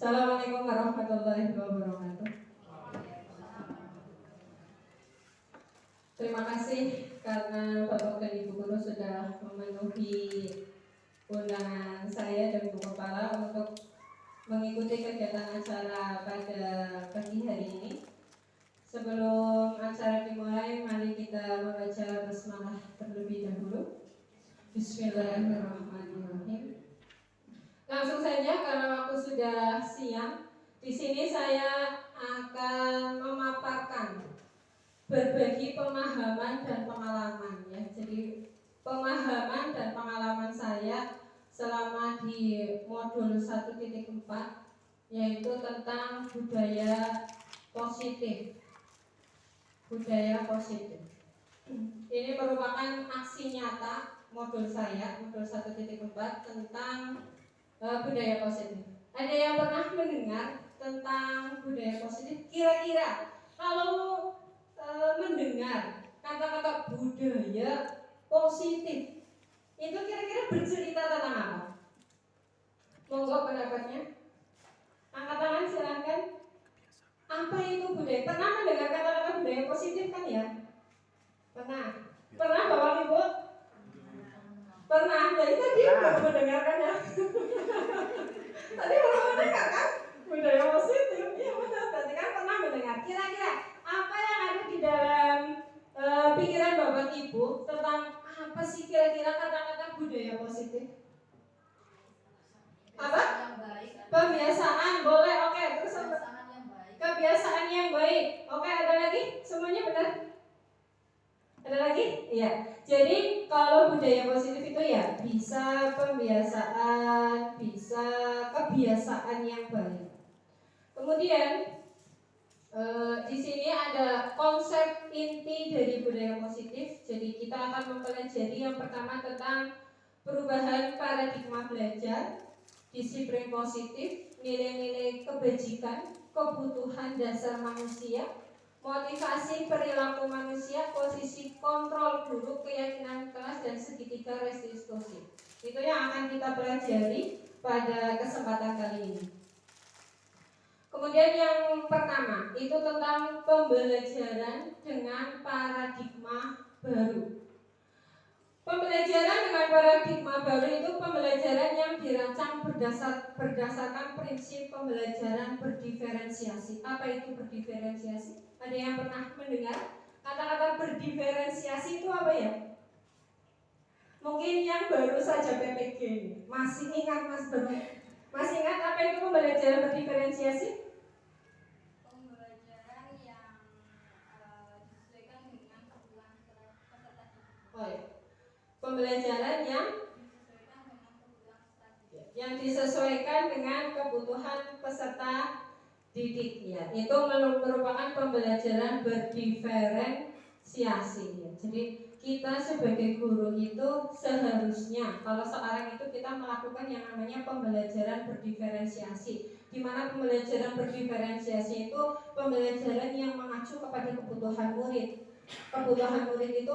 Assalamualaikum warahmatullahi wabarakatuh. Terima kasih karena Bapak dan Ibu Guru sudah memenuhi undangan saya dan Bu Kepala untuk mengikuti kegiatan acara pada pagi hari ini. Sebelum acara dimulai, mari kita membaca basmalah terlebih dahulu. Bismillahirrahmanirrahim. Langsung saja karena waktu sudah siang. Di sini saya akan memaparkan berbagi pemahaman dan pengalaman ya. Jadi pemahaman dan pengalaman saya selama di modul 1.4 yaitu tentang budaya positif. Budaya positif. Ini merupakan aksi nyata modul saya, modul 1.4 tentang budaya positif. Ada yang pernah mendengar tentang budaya positif? Kira-kira kalau mendengar kata-kata budaya positif itu kira-kira bercerita tentang apa? Monggo pendapatnya. Angkat tangan silahkan. Apa itu budaya? Pernah mendengar kata-kata budaya positif kan ya? Pernah. Pernah Bapak Ibu? Pernah. Jadi tadi baru mendengarkan ya. Tadi baru mendengar kan? Budaya positif. Iya benar. Berarti kan pernah mendengar. Kira-kira apa yang ada di dalam pikiran Bapak Ibu tentang apa sih kira-kira kata-kata budaya positif? Apa? Pembiasaan. Boleh. Oke. Terus apa? Kebiasaan yang baik. Oke. Ada lagi? Semuanya benar? Ada lagi? Iya. Jadi kalau budaya positif itu ya bisa pembiasaan, bisa kebiasaan yang baik. Kemudian di sini ada konsep inti dari budaya positif. Jadi kita akan mempelajari yang pertama tentang perubahan paradigma belajar, disiplin positif, nilai-nilai kebajikan, kebutuhan dasar manusia, motivasi perilaku manusia, posisi kontrol guru, keyakinan kelas, dan segitiga restitusi. Itu yang akan kita pelajari pada kesempatan kali ini. Kemudian yang pertama itu tentang pembelajaran dengan paradigma baru. Pembelajaran dengan paradigma baru itu pembelajaran yang dirancang berdasarkan prinsip pembelajaran berdiferensiasi. Apa itu berdiferensiasi? Ada yang pernah mendengar kata-kata berdiferensiasi itu apa ya? Mungkin yang baru saja PPG masih ingat Mas Bro? Masih ingat apa itu pembelajaran berdiferensiasi? Pembelajaran yang disesuaikan dengan kebutuhan peserta. Oh ya. Pembelajaran yang disesuaikan dengan kebutuhan peserta didik ya. Itu merupakan pembelajaran berdiferensiasi ya. Jadi kita sebagai guru itu seharusnya kalau sekarang itu kita melakukan yang namanya pembelajaran berdiferensiasi, di mana pembelajaran berdiferensiasi itu pembelajaran yang mengacu kepada kebutuhan murid. Kebutuhan murid itu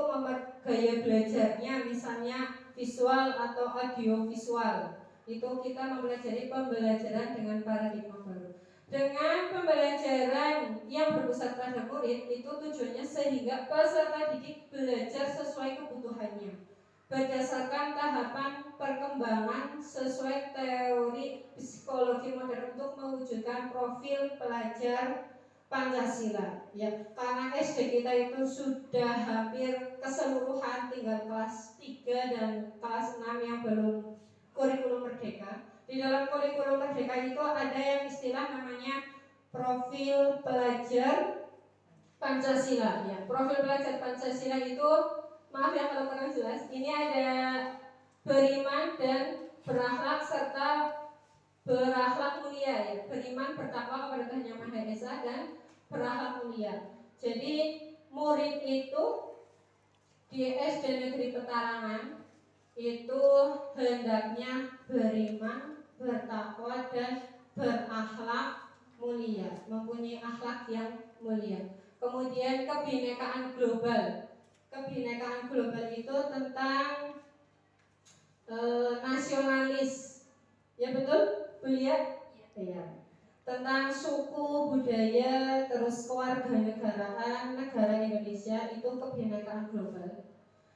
gaya belajarnya misalnya visual atau audio visual. Itu kita mempelajari pembelajaran dengan paradigma baru. Dengan pembelajaran yang berpusat pada murid itu tujuannya sehingga peserta didik belajar sesuai kebutuhannya berdasarkan tahapan perkembangan sesuai teori psikologi modern untuk mewujudkan profil pelajar Pancasila ya. Karena SD kita itu sudah hampir keseluruhan, tinggal kelas 3 dan kelas 6 yang belum kurikulum merdeka. Di dalam kurikulum merdeka itu ada yang istilah namanya profil pelajar Pancasila ya. Profil pelajar Pancasila itu maaf ya kalau kurang jelas. Ini ada beriman dan berakhlak serta berakhlak mulia ya. Beriman, bertakwa kepada Tuhan Yang Maha Esa dan berakhlak mulia. Jadi murid itu di SD Negeri Petarangan itu hendaknya beriman, bertakwa dan berakhlak mulia, mempunyai akhlak yang mulia. Kemudian kebinekaan global. Kebinekaan global itu tentang nasionalis. Ya betul, Bu Lia? Iya. Tentang suku, budaya, terus kewarganegaraan negara Indonesia itu kebinekaan global.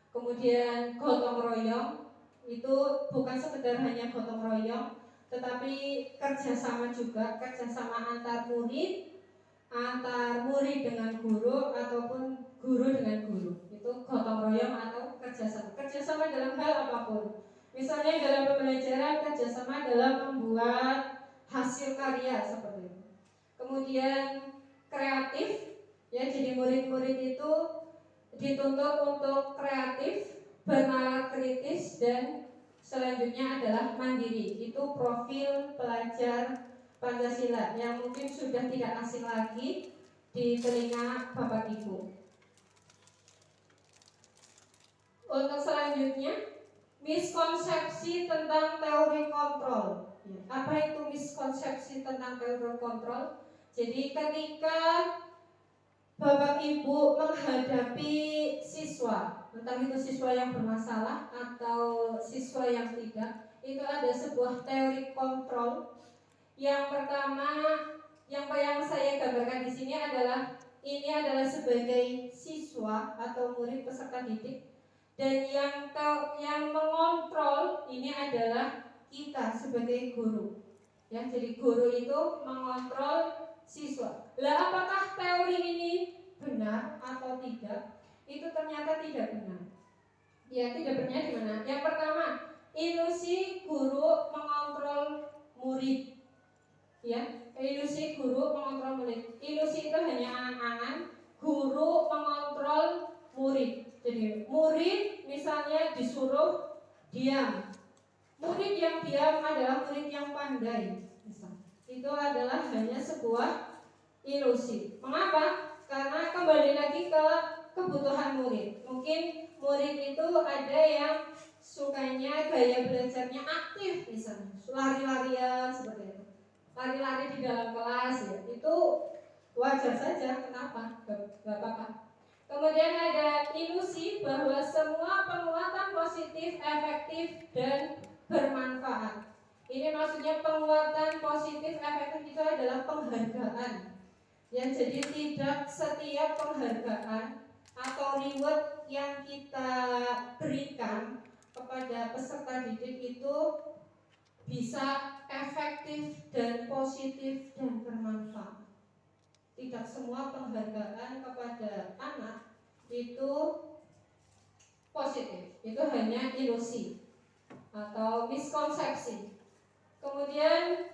Kemudian gotong royong itu bukan sekedar hanya gotong royong, tetapi kerjasama juga, kerjasama antar murid dengan guru ataupun guru dengan guru. Itu gotong royong atau kerjasama. Kerjasama dalam hal apapun. Misalnya dalam pembelajaran, kerjasama dalam membuat hasil karya seperti itu. Kemudian kreatif, ya, jadi murid-murid itu dituntut untuk kreatif, bernalar kritis, dan selanjutnya adalah mandiri. Itu profil pelajar Pancasila yang mungkin sudah tidak asing lagi di telinga Bapak Ibu. Untuk selanjutnya, miskonsepsi tentang teori kontrol. Apa itu miskonsepsi tentang teori kontrol? Jadi ketika Bapak Ibu menghadapi siswa, entah itu siswa yang bermasalah atau siswa yang tidak, itu ada sebuah teori kontrol. Yang pertama, yang saya gambarkan di sini adalah ini adalah sebagai siswa atau murid peserta didik, dan yang mengontrol ini adalah kita sebagai guru. Ya, jadi guru itu mengontrol siswa. Lah, apakah teori ini benar atau tidak? Itu ternyata tidak benar. Ya, tidak benar di mana? Yang pertama, ilusi guru mengontrol murid. Ya, ilusi guru mengontrol murid. Ilusi itu hanya angan-angan, guru mengontrol murid. Jadi murid misalnya disuruh diam. Murid yang diam adalah murid yang pandai. Itu adalah hanya sebuah ilusi. Mengapa? Karena kembali lagi ke kebutuhan murid. Mungkin murid itu ada yang sukanya gaya belajarnya aktif, misalnya lari-larian seperti itu, lari-lari di dalam kelas, ya. Itu wajar saja. Kenapa? Gak apa-apa. Kemudian ada ilusi bahwa semua penguatan positif, efektif, dan bermanfaat. Ini maksudnya penguatan positif efektif itu adalah penghargaan. Ya, jadi tidak setiap penghargaan atau reward yang kita berikan kepada peserta didik itu bisa efektif dan positif dan bermanfaat. Tidak semua penghargaan kepada anak itu positif. Itu hanya ilusi atau miskonsepsi. Kemudian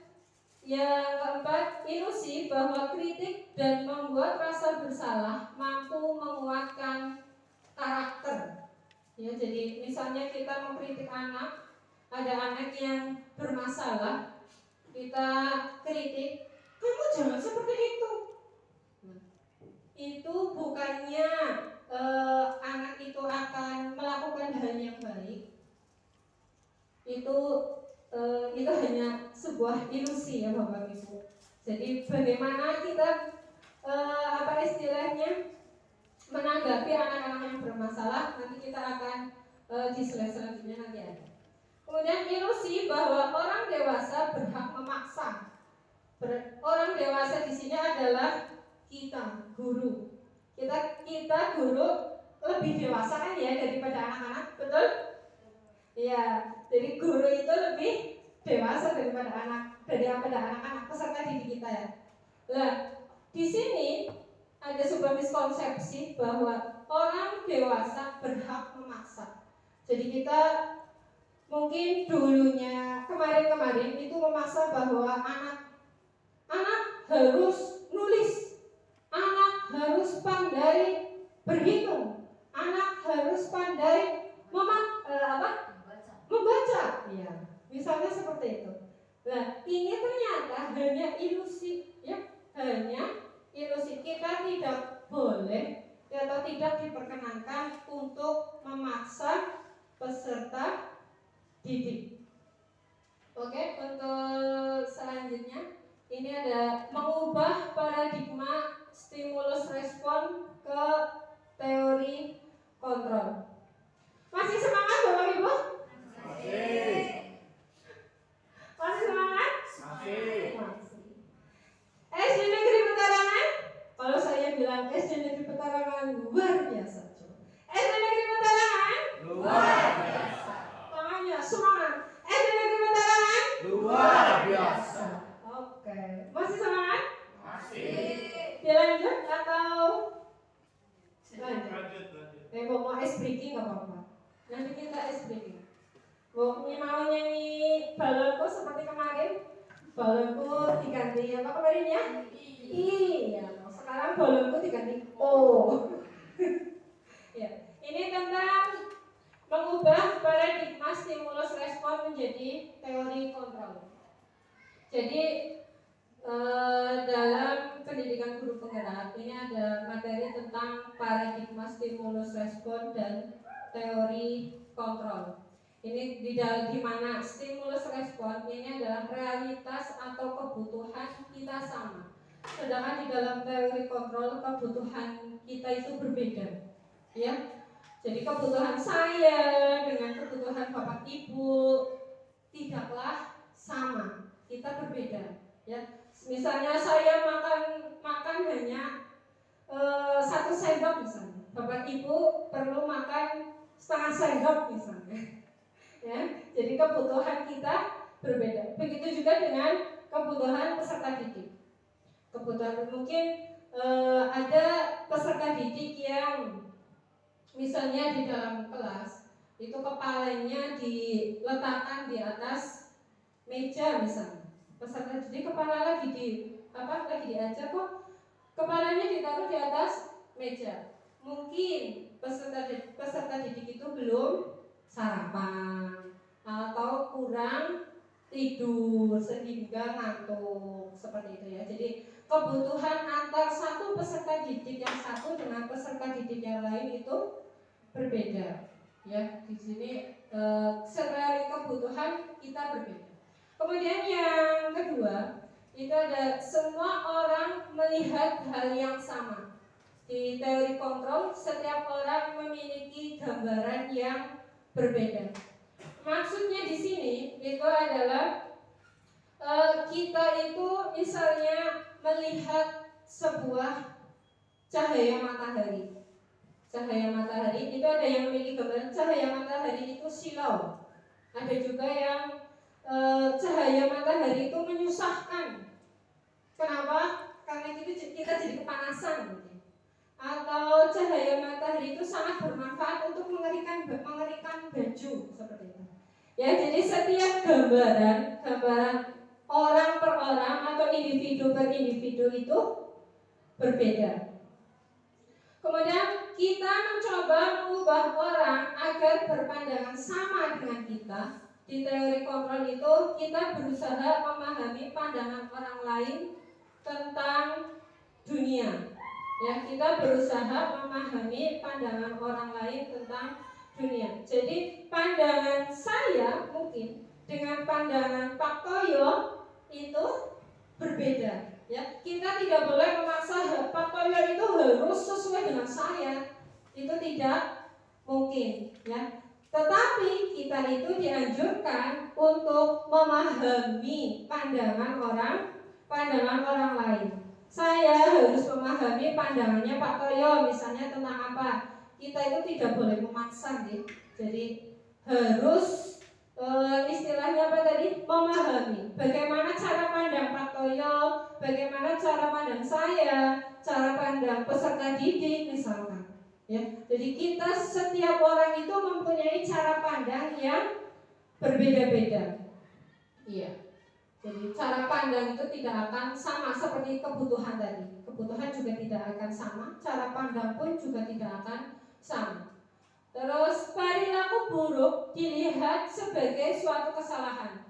yang keempat, ilusi bahwa kritik dan membuat rasa bersalah mampu menguatkan karakter. Ya, jadi misalnya kita mengkritik anak, ada anak yang bermasalah, kita kritik, kamu jangan seperti itu. Itu bukannya anak itu akan melakukan hal yang baik. Itu hanya sebuah ilusi, ya Bapak Ibu. Jadi bagaimana kita istilahnya menanggapi anak-anak yang bermasalah, nanti kita akan di slide selanjutnya nanti ada. Kemudian ilusi bahwa orang dewasa berhak memaksa. Orang dewasa di sini adalah kita, guru. Kita guru lebih dewasa kan ya daripada anak-anak, betul? Iya, jadi guru itu lebih dewasa daripada anak-anak peserta didik kita ya. Nah, di sini ada sebuah miskonsepsi bahwa orang dewasa berhak memaksa. Jadi kita mungkin dulunya kemarin itu memaksa bahwa anak harus nulis, anak harus pandai berhitung, anak harus pandai membaca. Ya, misalnya seperti itu. Nah, ini ternyata hanya ilusi, ya, hanya ilusi. Kita tidak boleh atau tidak diperkenankan untuk memaksa peserta didik. Oke, untuk selanjutnya ini ada mengubah paradigma stimulus respon ke teori kontrol. Masih semangat Bapak Ibu? Masih semangat? Masih. SD Negeri Petarangan? Kalau saya bilang SD Negeri Petarangan luar biasa. SD Negeri Petarangan? Luar biasa. Tangannya semangat. SD Negeri Petarangan? Luar biasa. Oke. Masih semangat? Masih. Dilanjut atau lanjut? Mau ice breaking nggak apa-apa. Nanti kita ice breaking. Mau nyanyi balonku seperti kemarin? Balonku diganti apa kemarinnya? Iya. Sekarang balonku diganti O. Ya. Ini tentang mengubah paradigma stimulus respon menjadi teori kontrol. Jadi dalam pendidikan guru penggerak ini ada materi tentang paradigma stimulus respon dan teori kontrol. Ini di mana stimulus respon ini adalah realitas atau kebutuhan kita sama. Sedangkan di dalam teori kontrol kebutuhan kita itu berbeda. Ya. Jadi kebutuhan saya dengan kebutuhan Bapak Ibu tidaklah sama. Kita berbeda, ya. Misalnya saya makan hanya 1 sendok misalnya. Bapak Ibu perlu makan setengah sendok misalnya. Ya, jadi kebutuhan kita berbeda. Begitu juga dengan kebutuhan peserta didik. Kebutuhan mungkin ada peserta didik yang misalnya di dalam kelas itu kepalanya diletakkan di atas meja misalnya. Peserta didik kepala lagi diajar kok kepalanya ditaruh di atas meja. Mungkin peserta didik itu belum sarapan atau kurang tidur sehingga ngantuk seperti itu ya. Jadi kebutuhan antar satu peserta didik yang satu dengan peserta didik yang lain itu berbeda. Ya, di sini secara kebutuhan kita berbeda. Kemudian yang kedua, itu ada semua orang melihat hal yang sama. Di teori kontrol, setiap orang memiliki gambaran yang berbeda. Maksudnya di sini itu adalah kita itu misalnya melihat sebuah cahaya matahari. Cahaya matahari itu ada yang memiliki gambaran cahaya matahari itu silau. Ada juga yang cahaya matahari itu menyusahkan. Kenapa? Karena kita jadi kepanasan gitu. Atau cahaya matahari itu sangat bermanfaat untuk mengeringkan baju seperti itu. Ya, jadi setiap gambaran orang per orang atau individu per individu itu berbeda. Kemudian kita mencoba mengubah orang agar berpandangan sama dengan kita. Di teori kontrol itu kita berusaha memahami pandangan orang lain tentang dunia. Ya, kita berusaha memahami pandangan orang lain tentang dunia. Jadi pandangan saya mungkin dengan pandangan Pak Toyo itu berbeda. Ya, kita tidak boleh memaksa Pak Toyo itu harus sesuai dengan saya. Itu tidak mungkin, ya. Tetapi kita itu dianjurkan untuk memahami pandangan orang lain. Saya harus memahami pandangannya Pak Toyo misalnya tentang apa. Kita itu tidak boleh memaksa, gitu. Jadi harus istilahnya apa tadi? Memahami bagaimana cara pandang Pak Toyo, bagaimana cara pandang saya, cara pandang peserta didik misalkan. Ya, jadi kita setiap orang itu mempunyai cara pandang yang berbeda-beda. Iya. Jadi cara pandang itu tidak akan sama seperti kebutuhan tadi. Kebutuhan juga tidak akan sama, cara pandang pun juga tidak akan sama. Terus perilaku buruk dilihat sebagai suatu kesalahan.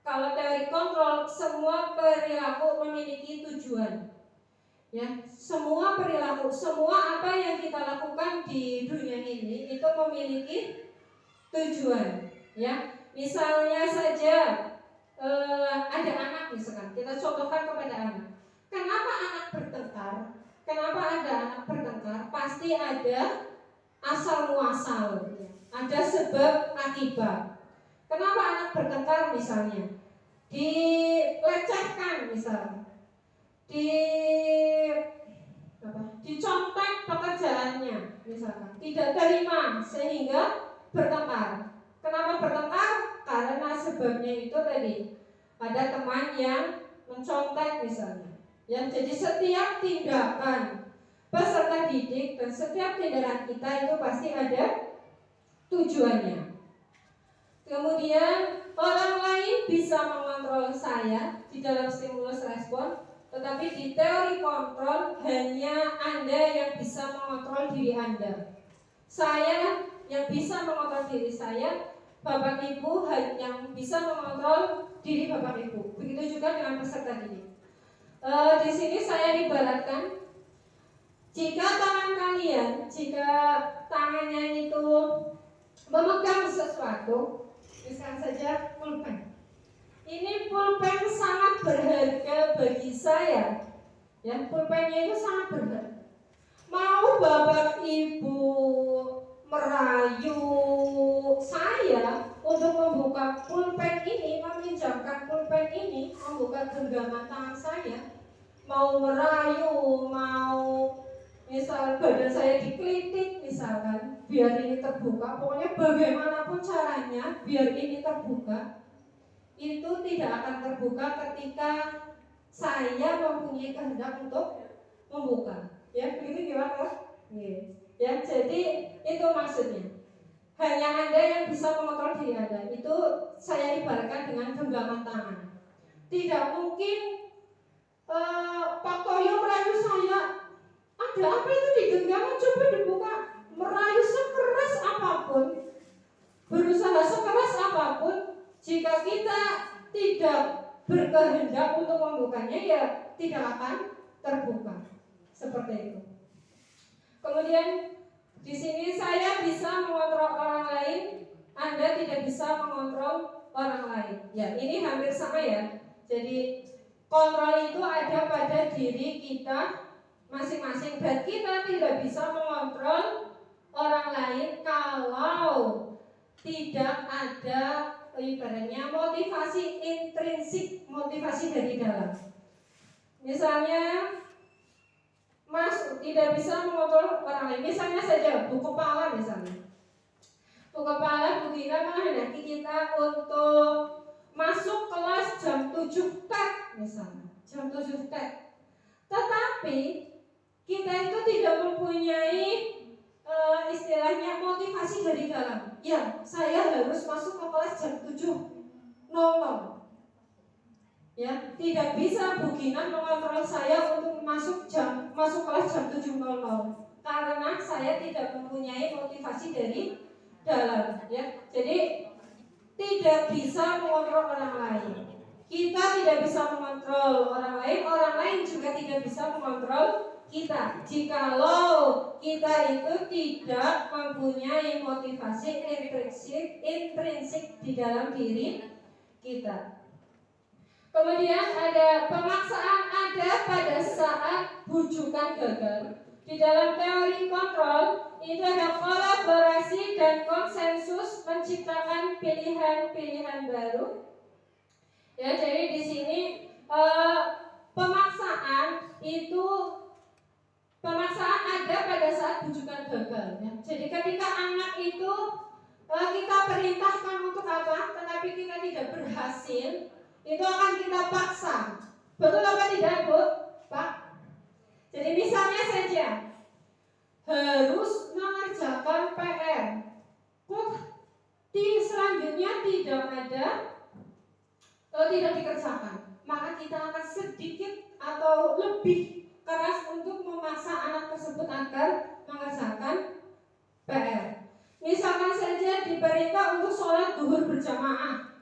Kalau teori kontrol, semua perilaku memiliki tujuan. Ya, semua perilaku, semua apa yang kita lakukan di dunia ini itu memiliki tujuan. Ya, misalnya saja ada anak misalkan, kita contohkan kepada anak. Kenapa anak bertengkar? Kenapa ada anak bertengkar? Pasti ada asal muasal, ada sebab akibat. Kenapa anak bertengkar misalnya? Dilecehkan misalnya, dicontek pekerjaannya misalkan, tidak terima sehingga bertengkar. Kenapa bertengkar? Karena sebabnya itu tadi ada teman yang mencontek misalnya. Ya, jadi setiap tindakan peserta didik dan setiap tindakan kita itu pasti ada tujuannya. Kemudian orang lain bisa mengontrol saya di dalam stimulus respon, tetapi di teori kontrol hanya Anda yang bisa mengontrol diri Anda. Saya yang bisa mengontrol diri saya, Bapak Ibu yang bisa mengontrol diri Bapak Ibu. Begitu juga dengan peserta didik. Di sini saya ibaratkan, jika tangannya itu memegang sesuatu, misalkan saja pulpen. Ini pulpen sangat berharga bagi saya. Ya, pulpennya itu sangat berharga. Mau Bapak Ibu merayu saya untuk membuka pulpen ini, meminjamkan pulpen ini, membuka genggaman tangan saya, mau merayu, mau misal badan saya dikelitik misalkan, biar ini terbuka, pokoknya bagaimanapun caranya biar ini terbuka, itu tidak akan terbuka ketika saya mempunyai kehendak untuk membuka. Ya, begitu gimana? Ya, jadi itu maksudnya. Hanya Anda yang bisa mengontrol diri Anda. Itu saya ibaratkan dengan genggaman tangan. Tidak mungkin Pak Toyo merayu saya, ada apa itu di genggaman, coba dibuka. Merayu sekeras apapun, berusaha sekeras apapun, jika kita tidak berkehendak untuk membukanya, ya tidak akan terbuka. Seperti itu. Kemudian di sini saya bisa mengontrol orang lain, Anda tidak bisa mengontrol orang lain. Ya, ini hampir sama ya. Jadi kontrol itu ada pada diri kita masing-masing, dan kita tidak bisa mengontrol orang lain kalau tidak ada ibaratnya motivasi intrinsik, motivasi dari dalam. Misalnya Mas tidak bisa mengontrol orang lain. Misalnya saja Bu Kepala misalnya. Bu Kepala, Bu Kira menghendaki kita untuk masuk kelas jam 7 tek misalnya. Jam 7 tek. Tetapi kita itu tidak mempunyai istilahnya motivasi dari dalam. Ya, saya harus masuk ke kelas jam 7.00. Ya, tidak bisa Bu Gina mengontrol saya untuk masuk kelas jam 7.00 karena saya tidak mempunyai motivasi dari dalam. Ya, jadi tidak bisa mengontrol orang lain. Kita tidak bisa mengontrol orang lain juga tidak bisa mengontrol kita. Jikalau kita itu tidak mempunyai motivasi intrinsik di dalam diri kita. Kemudian ada pemaksaan ada pada saat bujukan gagal. Di dalam teori kontrol itu ada kolaborasi dan konsensus menciptakan pilihan-pilihan baru. Ya, jadi di sini pemaksaan ada pada saat bujukan gagal. Ya. Jadi ketika anak itu kita perintahkan untuk apa, tetapi kita tidak berhasil, itu akan kita paksa. Betul apa tidak, Bu? Pak? Jadi misalnya saja harus mengerjakan PR, kok selanjutnya tidak dikerjakan, maka kita akan sedikit atau lebih keras untuk memaksa anak tersebut agar mengerjakan PR. Misalkan saja diperintah untuk sholat duhur berjamaah,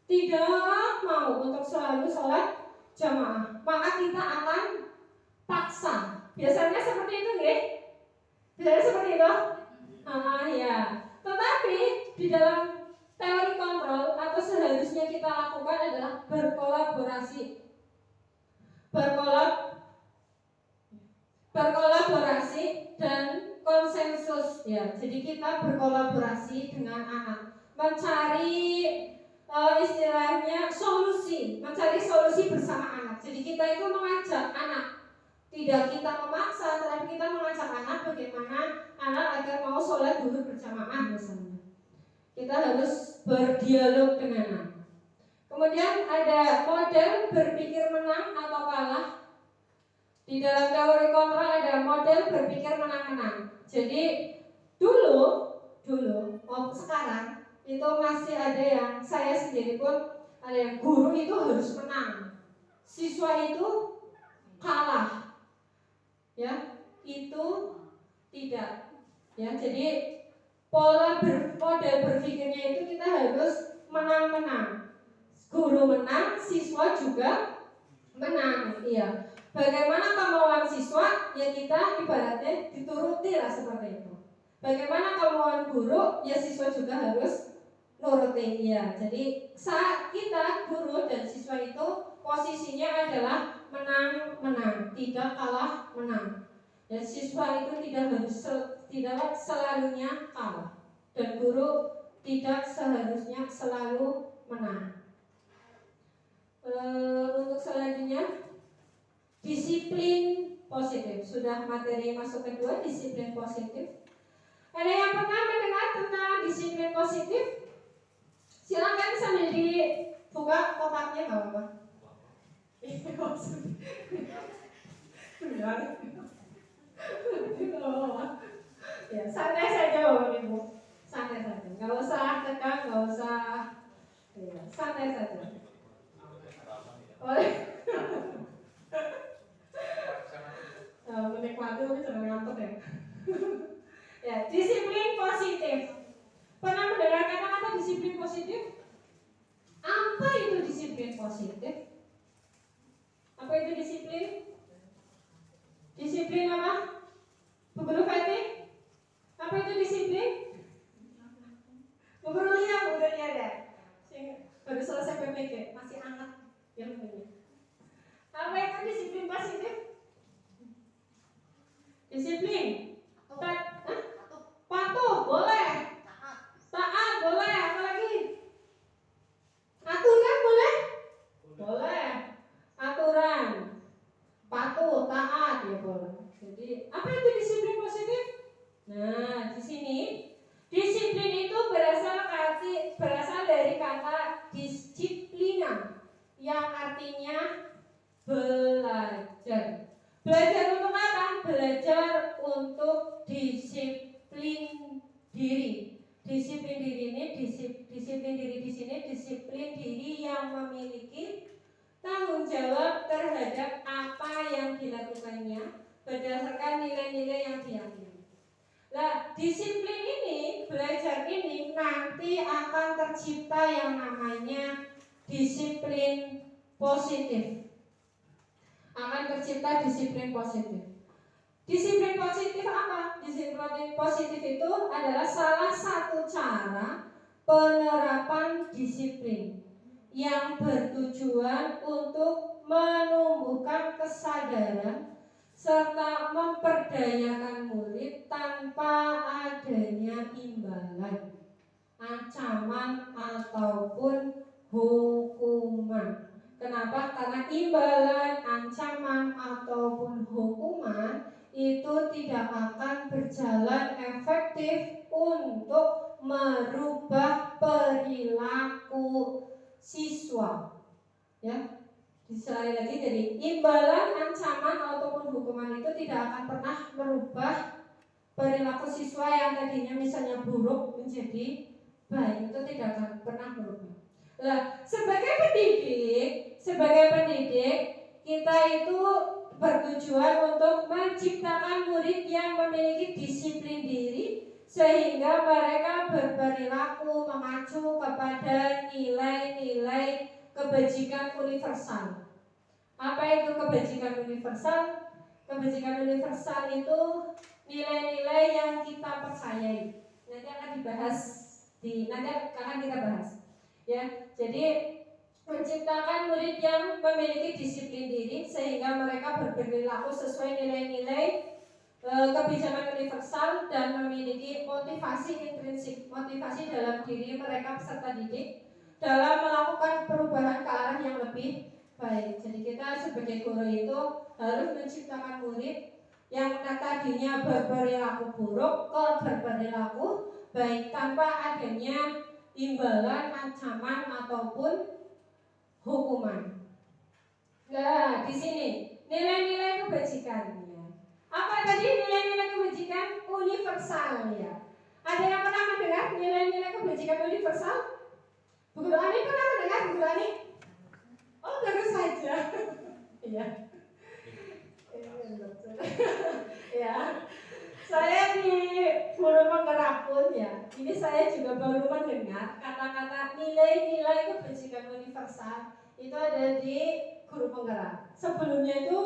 tidak mau untuk selalu sholat jamaah, maka kita akan paksa. Biasanya seperti itu, nggih? Biasanya seperti itu. Ya. Tetapi di dalam teori kontrol atau seharusnya kita lakukan adalah berkolaborasi. Berkolaborasi dan konsensus ya. Jadi kita berkolaborasi dengan anak, mencari istilahnya mencari solusi bersama anak. Jadi kita itu mengajak anak, tidak kita memaksa, tetapi kita mengajak anak bagaimana anak agar mau sholat duhur berjamaah misalnya. Kita harus berdialog dengan anak. Kemudian ada model berpikir menang atau kalah. Di dalam teori kontrol ada model berpikir menang-menang. Jadi sekarang itu masih ada yang saya sendiri pun ada yang guru itu harus menang, siswa itu kalah, ya itu tidak, ya jadi model berpikirnya itu kita harus menang-menang, guru menang, siswa juga menang, iya. Bagaimana kemauan siswa, ya kita ibaratnya dituruti lah seperti itu. Bagaimana kemauan guru, ya siswa juga harus nuruti. Ya, jadi saat kita guru dan siswa itu posisinya adalah menang-menang, tidak kalah menang. Dan siswa itu tidak selalunya kalah, dan guru tidak seharusnya selalu menang. Untuk selanjutnya, disiplin positif. Sudah materi masuk kedua, disiplin positif. Ada yang pernah mendengar tentang disiplin positif? Silakan sambil dibuka kotaknya, nggak apa-apa. Ya, santai saja Bapak Ibu, santai saja. Nggak usah tegang, nggak usah. Ya, santai saja. Menikmati tapi jangan ngantuk ya. Ya, disiplin positif. Pernah mendengar kata-kata disiplin positif? Apa itu disiplin positif? Apa itu disiplin? Disiplin apa? Bu Guru Fatih? Apa itu disiplin? Bu Guru Lia deh. Baru selesai PPG, masih hangat ilmunya. Apa itu disiplin positif? Disiplin. Patuh boleh. Taat boleh. Apa lagi? Aturan boleh? Boleh. Aturan. Patuh, taat ya boleh. Jadi apa itu disiplin positif? Nah, di sini disiplin itu berasal dari kata disiplina yang artinya belajar. Belajar untuk apa? Belajar untuk disiplin diri. Disiplin diri ini, disiplin diri di sini, disiplin diri yang memiliki tanggung jawab terhadap apa yang dilakukannya berdasarkan nilai-nilai yang diyakini. Nah, disiplin ini, belajar ini nanti akan tercipta yang namanya disiplin positif. Akan tercipta disiplin positif. Disiplin positif apa? Disiplin positif itu adalah salah satu cara penerapan disiplin yang bertujuan untuk menumbuhkan kesadaran serta memperdayakan murid tanpa adanya imbalan, ancaman ataupun hukuman. Kenapa? Karena imbalan, ancaman ataupun hukuman itu tidak akan berjalan efektif untuk merubah perilaku siswa. Ya, sekali lagi, jadi imbalan, ancaman ataupun hukuman itu tidak akan pernah merubah perilaku siswa yang tadinya misalnya buruk menjadi baik, itu tidak akan pernah merubah. Nah, sebagai pendidik kita itu bertujuan untuk menciptakan murid yang memiliki disiplin diri sehingga mereka berperilaku mengacu kepada nilai-nilai kebajikan universal. Apa itu kebajikan universal? Kebajikan universal itu nilai-nilai yang kita percayai. Nanti akan dibahas nanti akan kita bahas. Ya, jadi menciptakan murid yang memiliki disiplin diri sehingga mereka berperilaku sesuai nilai-nilai kebijakan universal dan memiliki motivasi intrinsik, motivasi dalam diri mereka peserta didik dalam melakukan perubahan ke arah yang lebih baik. Jadi kita sebagai guru itu harus menciptakan murid yang tadinya berperilaku buruk ke berperilaku baik tanpa adanya imbalan, ancaman ataupun hukuman. Nah, di sini nilai-nilai kebajikan. Apa tadi nilai-nilai kebajikan universal ya? Ada yang pernah mendengar nilai-nilai kebajikan universal? Bu Guru Ani pernah mendengar, Bu Guru Ani? Oh, baru saja. Ya. Ya. Saya di forum penggerak pun ya. Ini saya juga baru mendengar kata-kata nilai-nilai kebajikan universal itu ada di guru penggerak. Sebelumnya itu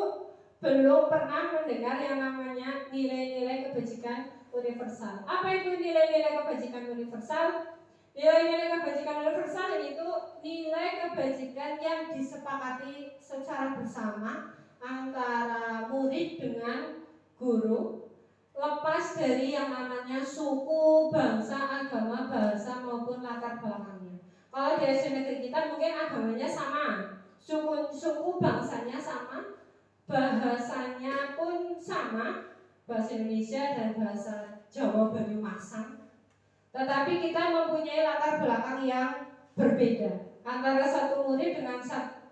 belum pernah mendengar yang namanya nilai-nilai kebajikan universal. Apa itu nilai-nilai kebajikan universal? Nilai-nilai kebajikan universal itu nilai kebajikan yang disepakati secara bersama antara murid dengan guru, lepas dari yang namanya suku, bangsa, agama, bahasa maupun latar belakangnya. Kalau di SD negeri kita mungkin agamanya sama, suku bangsanya sama, bahasanya pun sama, bahasa Indonesia dan bahasa Jawa Banyumasan. Tetapi kita mempunyai latar belakang yang berbeda. Antara satu murid dengan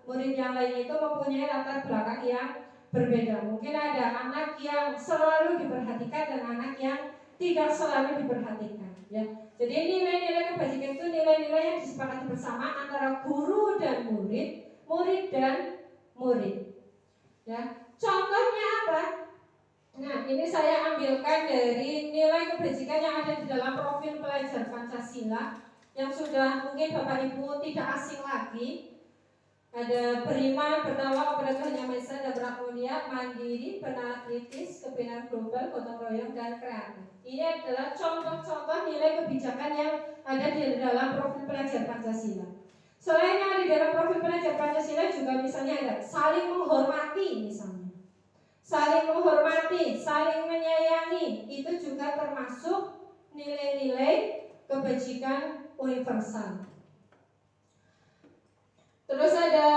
murid yang lain itu mempunyai latar belakang yang berbeda. Mungkin ada anak yang selalu diperhatikan dan anak yang tidak selalu diperhatikan. Ya. Jadi nilai-nilai kebajikan itu nilai-nilai yang disepakati bersama antara guru dan murid, murid dan murid. Ya. Contohnya apa? Nah, ini saya ambilkan dari nilai kebajikan yang ada di dalam profil pelajar Pancasila yang sudah mungkin Bapak Ibu tidak asing lagi. Ada beriman, bertakwa kepada Tuhan Yang Maha Esa dan berakhlak mulia, mandiri, benar kritis, kepintaran global, gotong royong dan kreatif. Ini adalah contoh-contoh nilai kebijakan yang ada di dalam profil pelajar Pancasila. Selain yang ada di dalam profil pelajar Pancasila juga misalnya ada saling menghormati misalnya. Saling menghormati, saling menyayangi, itu juga termasuk nilai-nilai kebajikan universal. Terus ada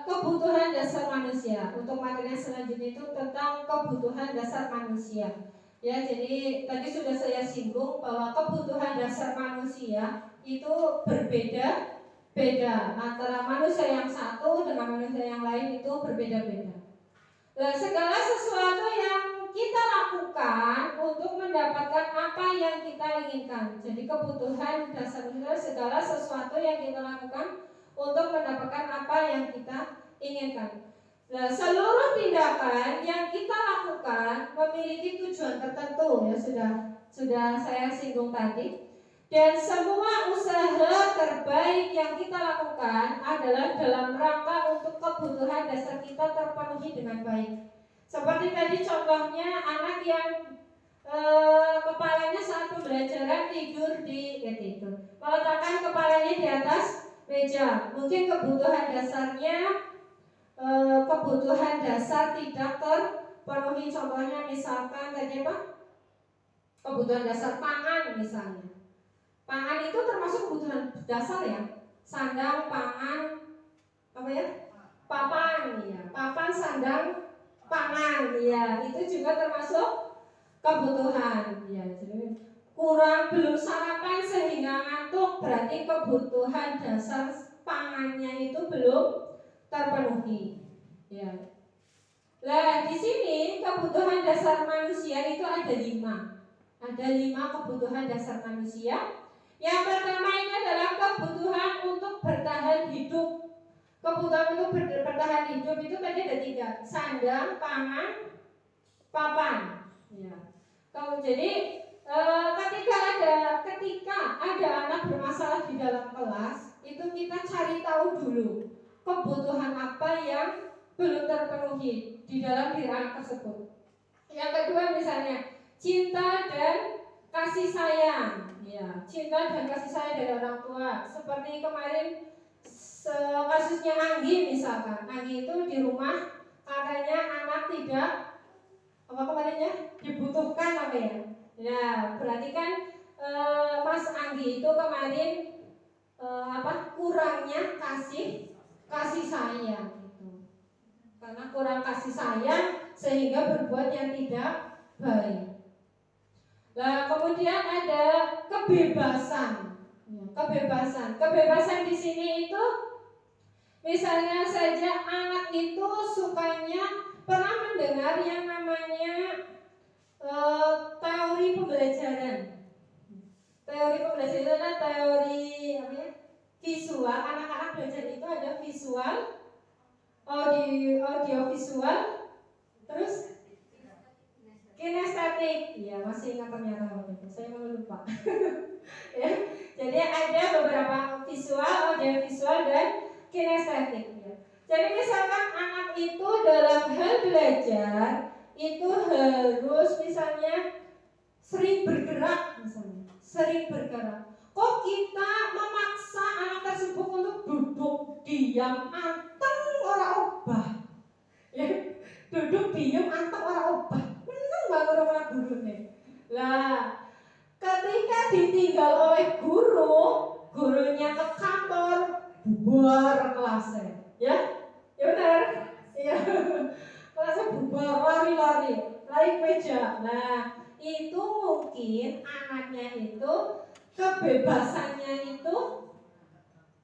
kebutuhan dasar manusia. Untuk materi selanjutnya itu tentang kebutuhan dasar manusia. Ya, jadi tadi sudah saya singgung bahwa kebutuhan dasar manusia itu berbeda-beda. Antara manusia yang satu dengan manusia yang lain itu berbeda-beda. Nah, segala sesuatu yang kita lakukan untuk mendapatkan apa yang kita inginkan. Jadi kebutuhan dasar manusia segala sesuatu yang kita lakukan untuk mendapatkan apa yang kita inginkan. Nah, seluruh tindakan yang kita lakukan memiliki tujuan tertentu, ya sudah saya singgung tadi. Dan semua usaha terbaik yang kita lakukan adalah dalam rangka untuk kebutuhan dasar kita terpenuhi dengan baik. Seperti tadi contohnya anak yang kepalanya saat pembelajaran tidur meletakkan kepalanya di atas meja. Mungkin kebutuhan dasarnya kebutuhan dasar tidak terpenuhi. Contohnya misalkan tadi apa? Kebutuhan dasar pangan misalnya. Pangan itu termasuk kebutuhan dasar ya. Sandang, pangan, apa ya? Papan ya. Papan, sandang, pangan ya. Itu juga termasuk kebutuhan ya. Jadi kurang belum sarapan sehingga ngantuk, berarti kebutuhan dasar pangannya itu belum terpenuhi. Ya. Nah, di sini kebutuhan dasar manusia itu ada 5. Ada 5 kebutuhan dasar manusia. Yang pertama ini adalah kebutuhan untuk bertahan hidup. Kebutuhan untuk bertahan hidup itu tadi ada 3: sandang, pangan, papan. Ya. Jadi Ketika ada anak bermasalah di dalam kelas, itu kita cari tahu dulu kebutuhan apa yang belum terpenuhi di dalam diri anak tersebut. Yang kedua misalnya cinta dan kasih sayang, ya, cinta dan kasih sayang dari orang tua. Seperti kemarin kasusnya Anggi misalkan, Anggi itu di rumah katanya anak tidak apa kemarinnya dibutuhkan apa ya? Ya berarti kan Mas Anggi itu kemarin kurangnya kasih sayang gitu. Karena kurang kasih sayang sehingga berbuat yang tidak baik. Nah, kemudian ada kebebasan. Kebebasan di sini itu misalnya saja anak itu sukanya pernah mendengar yang namanya teori pembelajaran. Teori pembelajaran itu adalah teori apa ya? Visual. Anak-anak belajar itu ada visual, audio visual, terus kinestetik. Ya masih ingat ternyata waktu itu. Saya malah lupa. Ya, jadi ada beberapa visual, audio visual dan kinestetik. Ya. Jadi misalkan anak itu dalam hal belajar itu harus misalnya sering bergerak misalnya. Sering bergerak. Kok kita memaksa anak tersebut untuk duduk diam anteng ora obah. Ya, duduk diam anteng ora obah. Meneng banget orang gurune. Lah, ketika ditinggal oleh gurunya ke kantor, bubar kelasnya. Ya? Ya benar? Iya. Kelasnya bubar, lari meja. Nah, itu mungkin anaknya itu kebebasannya itu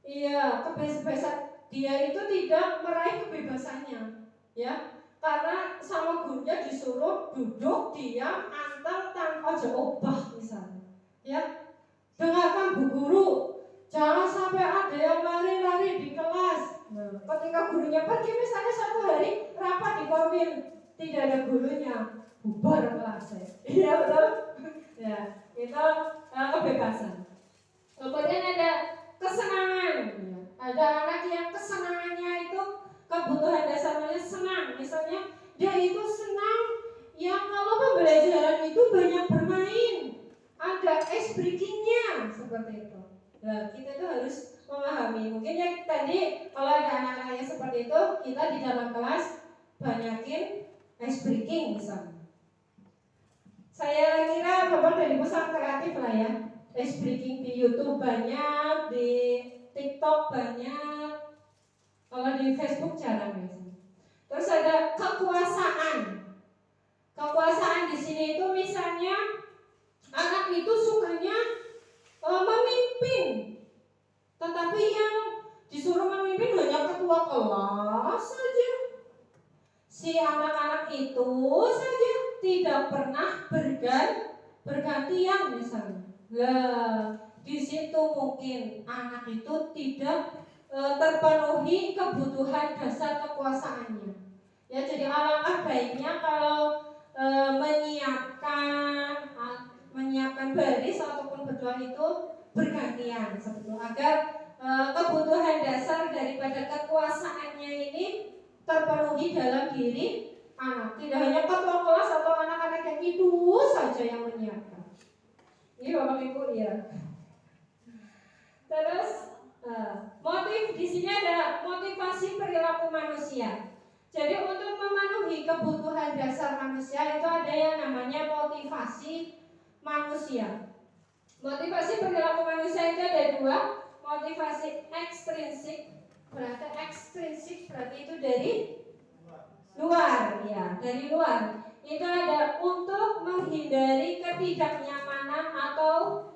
kebebasan dia itu tidak meraih kebebasannya ya karena sama gurunya disuruh duduk diam anteng tanpa ojo obah misalnya ya dengarkan bu guru jangan sampai ada yang lari-lari di kelas. Nah, ketika gurunya pergi misalnya satu hari rapat di korwil tidak ada gurunya bubar kelasnya. Iya betul? Ya, itu kebebasan. Kemudian ada kesenangan. Ya. Ada anak yang kesenangannya itu kebutuhan dasarnya senang. Misalnya dia itu senang yang kalau pembelajaran itu banyak bermain. Ada ice breakingnya seperti itu. Nah, kita itu harus memahami. Mungkin ya tadi kalau ada anak-anak yang seperti itu, kita di dalam kelas banyakin ice breaking misalnya. Saya kira Bapak dan Ibu sangat kreatif lah ya. Ice breaking di YouTube banyak, di TikTok banyak, kalau di Facebook jarang biasanya. Terus ada kekuasaan. Kekuasaan di sini itu misalnya anak itu sukanya memimpin, tetapi yang disuruh memimpin hanya ketua kelas saja. Si anak-anak itu saja tidak pernah bergantian misalnya. Lah, di situ mungkin anak itu tidak terpenuhi kebutuhan dasar kekuasaannya. Ya, jadi alangkah baiknya kalau menyiapkan baris ataupun berdoa itu bergantian sebetulnya agar kebutuhan dasar daripada kekuasaannya ini terpenuhi dalam diri anak. Tidak hanya ketua kelas atau anak-anak yang itu saja yang menyiapkan. Ini Bapak Ibu ya. Terus motif di sini ada motivasi perilaku manusia. Jadi untuk memenuhi kebutuhan dasar manusia itu ada yang namanya motivasi manusia. Motivasi perilaku manusia itu ada dua. Motivasi ekstrinsik berarti itu dari luar ya, dari luar. Itu ada untuk menghindari ketidaknyamanan atau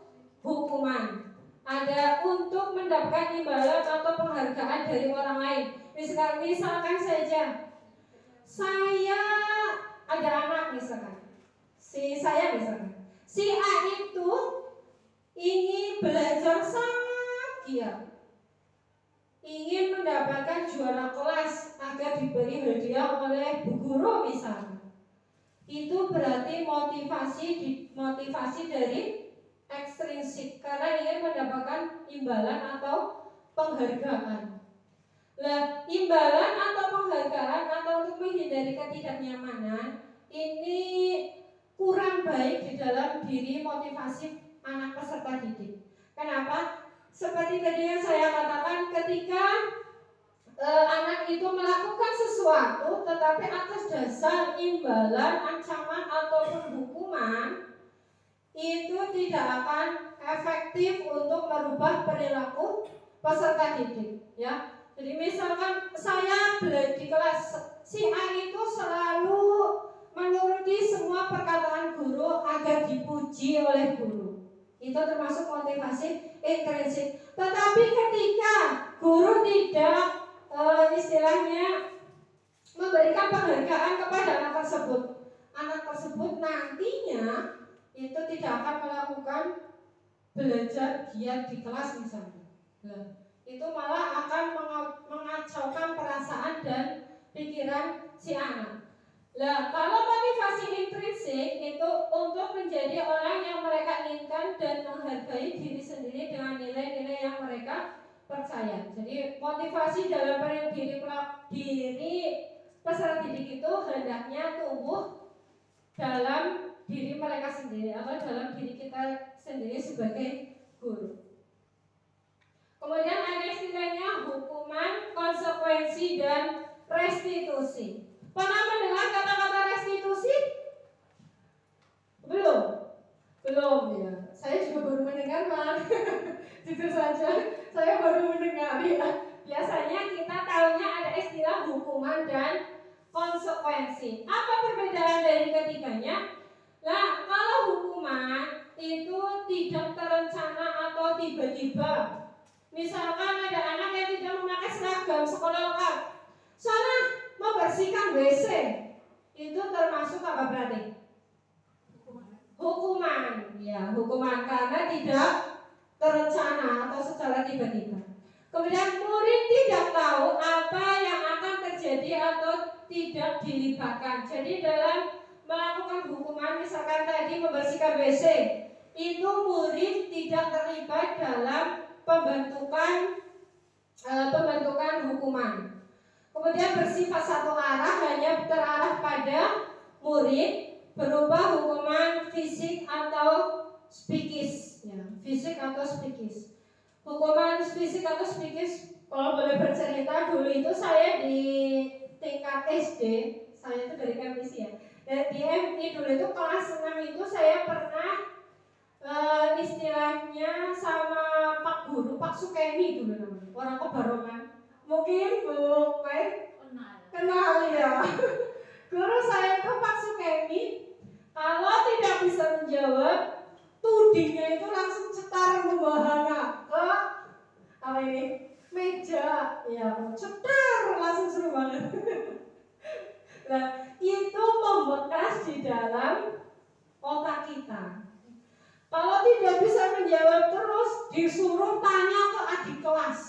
hukuman. Ada untuk mendapatkan imbalan atau penghargaan dari orang lain. Misalkan saja saya ada anak misalkan. Si A itu ingin belajar sangat giat, ingin mendapatkan juara kelas agar diberi hadiah oleh bu guru misalnya. Itu berarti motivasi dari ekstrinsik karena ingin mendapatkan imbalan atau penghargaan. Nah, imbalan atau penghargaan atau untuk menghindari ketidaknyamanan ini kurang baik di dalam diri motivasi anak peserta didik. Kenapa? Seperti tadi yang saya katakan, ketika anak itu melakukan sesuatu tetapi atas dasar imbalan, ancaman ataupun hukuman, itu tidak akan efektif untuk merubah perilaku peserta didik, ya. Jadi misalkan saya belajar di kelas, si A itu selalu menuruti semua perkataan guru agar dipuji oleh guru. Itu termasuk motivasi intrinsik. Tetapi ketika guru tidak istilahnya memberikan penghargaan kepada anak tersebut nantinya itu tidak akan melakukan belajar giat di kelas misalnya. Nah, itu malah akan mengacaukan perasaan dan pikiran si anak. Nah, kalau motivasi intrinsik itu untuk menjadi orang yang mereka inginkan dan menghargai diri sendiri dengan nilai-nilai yang mereka percaya. Jadi motivasi dalam diri peserta didik itu hendaknya tumbuh dalam diri mereka sendiri atau dalam diri kita sendiri sebagai guru. Kemudian ada istilahnya hukuman, konsekuensi, dan restitusi. Pernah mendengar kata-kata restitusi? Belum ya. Saya juga baru mendengar, Mas. Jujur saja, saya baru mendengar ya. Biasanya kita tahunya ada istilah hukuman dan konsekuensi. Apa perbedaan dari ketiganya? Nah, kalau hukuman itu tidak terencana atau tiba-tiba. Misalkan ada anak yang tidak memakai seragam sekolah lengkap, sana membersihkan WC, itu termasuk apa berarti? Hukuman, ya hukuman karena tidak terencana atau secara tiba-tiba. Kemudian murid tidak tahu apa yang akan terjadi atau tidak dilibatkan. Jadi dalam melakukan hukuman, misalkan tadi membersihkan WC, itu murid tidak terlibat dalam pembentukan hukuman. Kemudian bersifat satu arah, hanya terarah pada murid, berupa hukuman fisik atau psikis, ya, fisik atau psikis. Hukuman fisik atau psikis, kalau boleh bercerita, dulu itu saya di tingkat SD, saya itu dari KMIS ya. Dan di MI dulu itu kelas 6 itu saya pernah istilahnya sama Pak Guru, Pak Sukemi dulu namanya, orang Kebarongan. Mungkin Bu kenal ya. Guru saya itu Pak Sukemi. Kalau tidak bisa menjawab, tudingnya itu langsung cetar membahana ke apa ini meja, ya cetar langsung seru banget. Nah, itu membekas di dalam otak kita. Kalau tidak bisa menjawab terus, disuruh tanya ke adik kelas.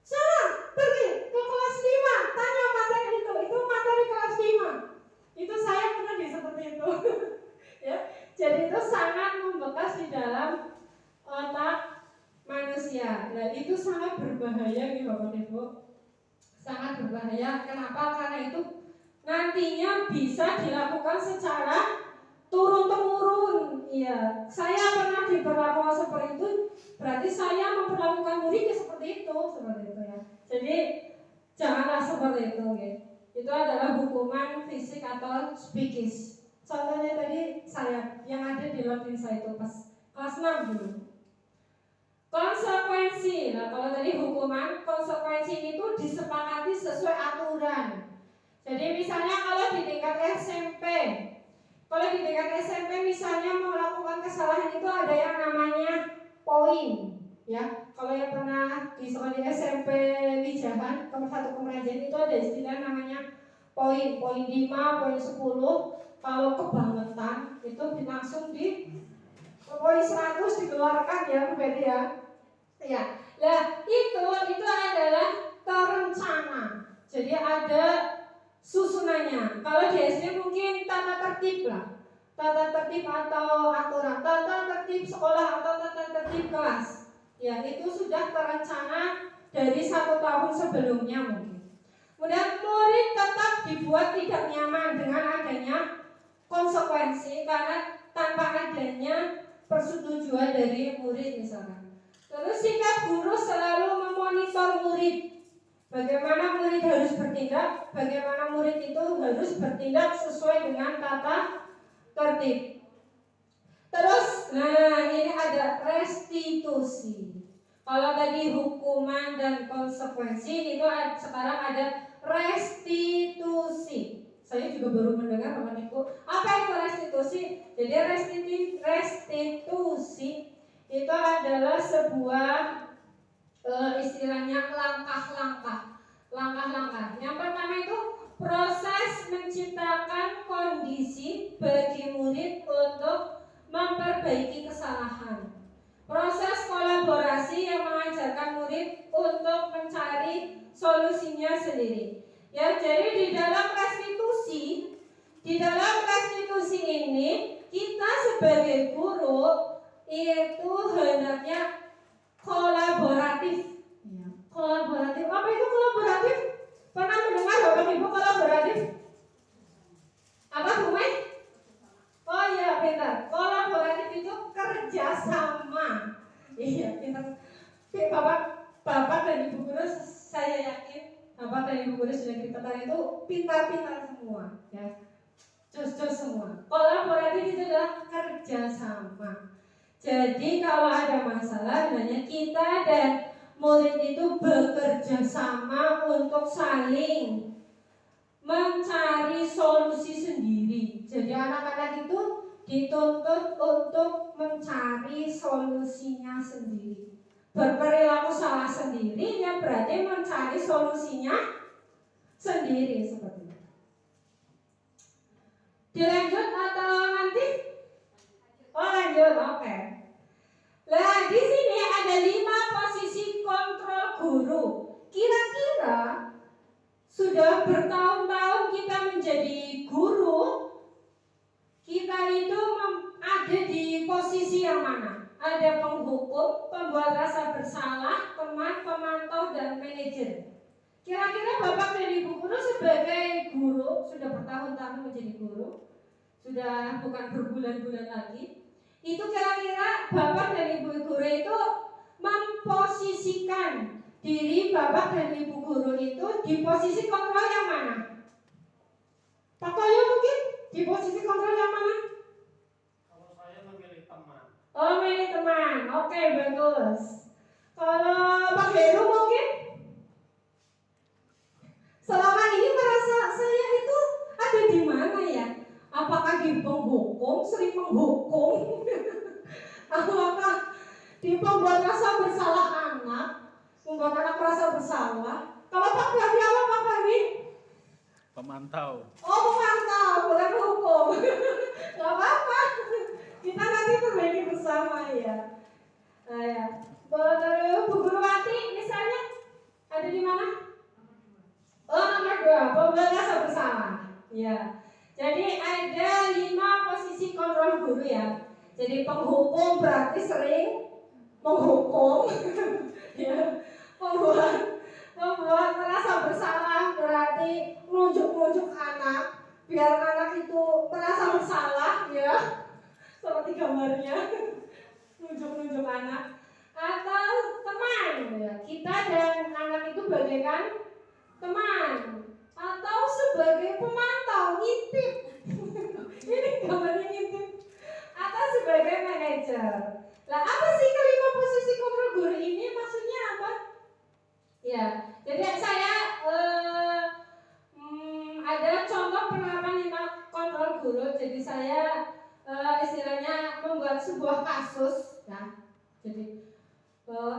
Sana, pergi ke kelas 5, tanya materi itu materi kelas 5. Itu saya pernah seperti itu. Ya, jadi itu sangat membekas di dalam otak manusia. Nah, itu sangat berbahaya nih Bapak Ibu. Sangat berbahaya. Kenapa? Karena itu nantinya bisa dilakukan secara turun-temurun. Iya, saya pernah diperlakukan seperti itu, berarti saya memperlakukan muridnya seperti itu ya. Jadi janganlah seperti itu, ya. Itu adalah hukuman fisik atau psikis. Contohnya tadi saya yang ada di login saya itu pas kelas 6 dulu. Konsekuensi. Nah, kalau tadi hukuman, konsekuensi itu disepakati sesuai aturan. Jadi misalnya kalau di tingkat SMP, misalnya melakukan kesalahan itu ada yang namanya poin, ya. Kalau yang pernah di sekolah di SMP Wijahan, satu Kemerajan itu ada istilah namanya poin 5, poin 10. Kalau kebangetan itu langsung di poin 100 dikeluarkan ya, berarti ya. Ya. Nah, itu adalah terencana. Jadi ada susunannya. Kalau di SD mungkin tata tertib lah, tata tertib atau aturan, tata tertib sekolah atau tata tertib kelas. Ya, itu sudah terencana dari 1 tahun sebelumnya mungkin. Kemudian murid tetap dibuat tidak nyaman dengan adanya konsekuensi karena tanpa adanya persetujuan dari murid misalkan. Terus sikap guru selalu memonitor murid. Bagaimana murid harus bertindak, bagaimana murid itu harus bertindak sesuai dengan tata tertib. Terus, nah ini ada restitusi. Kalau tadi hukuman dan konsekuensi, itu sekarang ada restitusi. Saya juga baru mendengar Bapak Ibu. Apa itu restitusi? Jadi restitusi itu adalah sebuah istilahnya langkah-langkah. Yang pertama itu proses menciptakan kondisi bagi murid untuk memperbaiki kesalahan. Proses kolaborasi yang mengajarkan murid untuk mencari solusinya sendiri. Ya, jadi di dalam restitusi ini kita sebagai guru itu hendaknya kolaboratif. Ya, kolaboratif. Apa itu kolaboratif? Pernah mendengar Bapak Ibu kolaboratif? Apa Bu Mai? Oh iya, pintar. Kolaboratif itu kerjasama. Iya, pintar. Bapak dan Ibu guru, saya yakin Bapak dan Ibu guru sudah kita itu pintar-pintar semua, ya. Jos-jos semua. Kolaboratif itu adalah kerjasama. Jadi kalau ada masalah, hanya kita dan murid itu bekerja sama untuk saling mencari solusi sendiri. Jadi anak-anak itu dituntut untuk mencari solusinya sendiri. Berperilaku salah sendiri ya berarti mencari solusinya sendiri seperti itu. Dilanjut atau nanti? Oh lanjut, oke. Nah di sini ada 5 posisi kontrol guru. Kira-kira sudah bertahun-tahun kita menjadi guru, kita itu ada di posisi yang mana? Ada penghukum, pembuat rasa bersalah, teman, pemantau, dan manajer. Kira-kira Bapak dan Ibu guru sebagai guru, sudah bertahun-tahun menjadi guru, sudah bukan berbulan-bulan lagi, itu kira-kira Bapak dan Ibu guru itu memposisikan diri Bapak dan Ibu guru itu di posisi kontrol yang mana? Pak Toyo mungkin di posisi kontrol yang mana? Kalau saya memilih teman. Oh, milih teman. Oke, bagus. Kalau Pak Heru mungkin selama ini merasa saya itu ada di mana ya? Apakah di penghukum, sering menghukum? Apakah di pembuat rasa bersalah anak? Membuat anak merasa bersalah. Kalau Pak Fahmi apa Pak Fahmi? Pemantau. Oh pemantau, bukan hukum. Gak apa-apa. Kita nanti perbaiki bersama ya. Nah, ya. Bu Guru Wati misalnya ada di mana? Oh nomor 2, pembuat rasa bersalah. Ya. Jadi ada 5 posisi kontrol guru ya. Jadi penghukum berarti sering menghukum. Ya. Membuat merasa bersalah berarti nunjuk-nunjuk anak biar anak itu merasa bersalah ya, seperti gambarnya nunjuk-nunjuk anak. Atau teman ya, kita dan anak itu bagaikan teman. Atau sebagai pemantau, ngintip. Ini gambarnya ngintip. Atau sebagai manajer. Lah apa sih kelima posisi kontrol guru ini maksudnya apa? Ya, jadi saya ada contoh penerapan 5 kontrol guru. Jadi saya istilahnya membuat sebuah kasus, ya. Jadi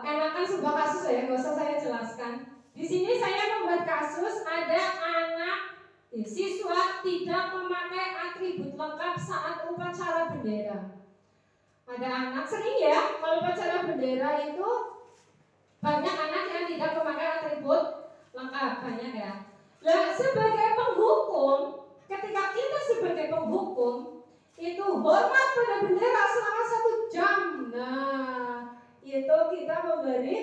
enakan sebuah kasus ya, nggak usah saya jelaskan. Di sini saya membuat kasus ada anak siswa tidak memakai atribut lengkap saat upacara bendera. Ada anak sering ya kalau upacara bendera itu banyak anak yang tidak memakai atribut lengkap, banyak ya. Nah, sebagai penghukum, ketika kita sebagai penghukum itu hormat pada bendera selama 1 jam. Nah, itu kita memberi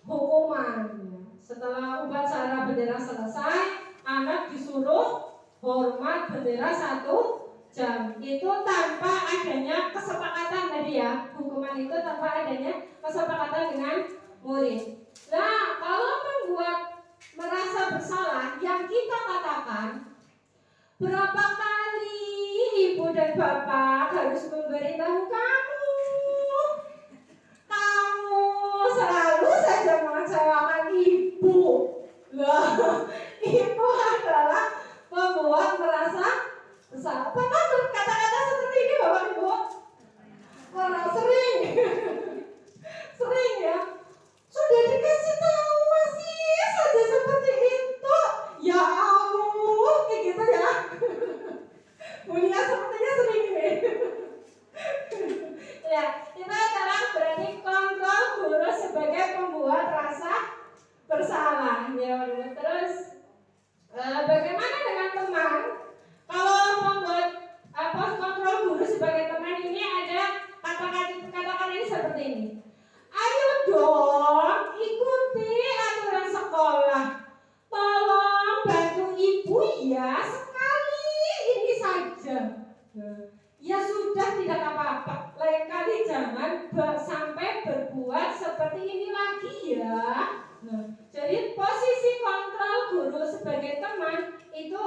hukuman. Setelah upacara bendera selesai, anak disuruh hormat bendera 1 jam. Itu tanpa adanya kesepakatan tadi ya. Hukuman itu tanpa adanya kesepakatan dengan murid. Nah, kalau membuat merasa bersalah, yang kita katakan, berapa kali ibu dan bapak harus memberitahu kamu? Kamu selalu saja mengecewakan ibu. Lah, itu adalah membuat merasa bersalah. Pernah berkata-kata seperti ini Bapak Ibu? Orang sering. Sering ya. Sudah dikasih tahu masih saja seperti itu. Ya Allah, kayak gitu ya. Mulia sepertinya sering ini. Ya, itu adalah berarti kontrol guru sebagai pembuat rasa bersalah. Ya, terus bagaimana dengan teman? Kalau membuat kontrol guru sebagai teman ini ada kata-kata ini seperti ini. Ayo dong, ikuti aturan sekolah. Tolong bantu ibu ya, sekali ini saja. Ya sudah, tidak apa-apa. Lain kali jangan sampai berbuat seperti ini lagi ya. Jadi posisi kontrol guru sebagai teman itu